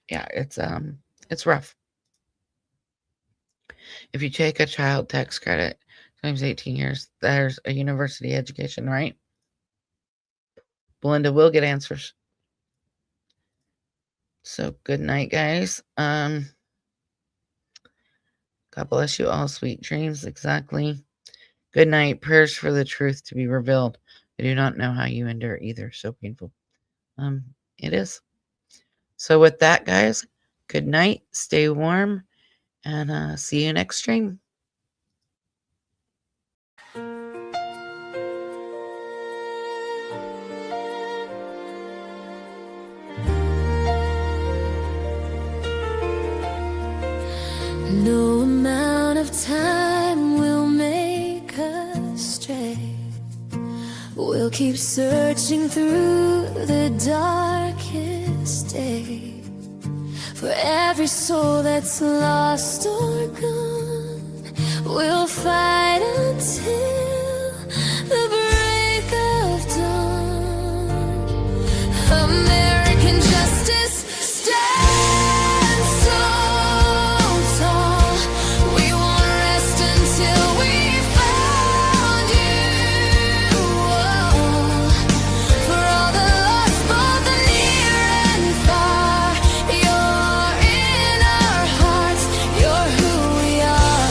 Yeah, it's rough. If you take a child tax credit times 18 years, there's a university education, right? Belinda will get answers. So good night, guys. God bless you all. Sweet dreams. Exactly. Good night. Prayers for the truth to be revealed. I do not know how you endure either. So painful. It is. So with that, guys, good night. Stay warm, and see you next stream. No amount of time will make us stray. We'll keep searching through the darkest day for every soul that's lost or gone. We'll fight until the break of dawn. American justice stands so tall. We won't rest until we found you. For all the lost, both the near and far, you're in our hearts. You're who we are.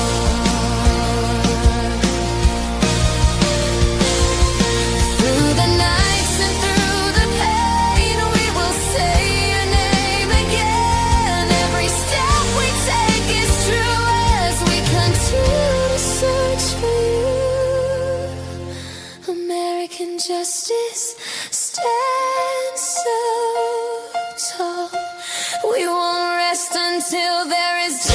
Through the nights and through the pain, we will say your name again. Every step we take is true as we continue to search for you. American justice stands so tall. We won't rest until there is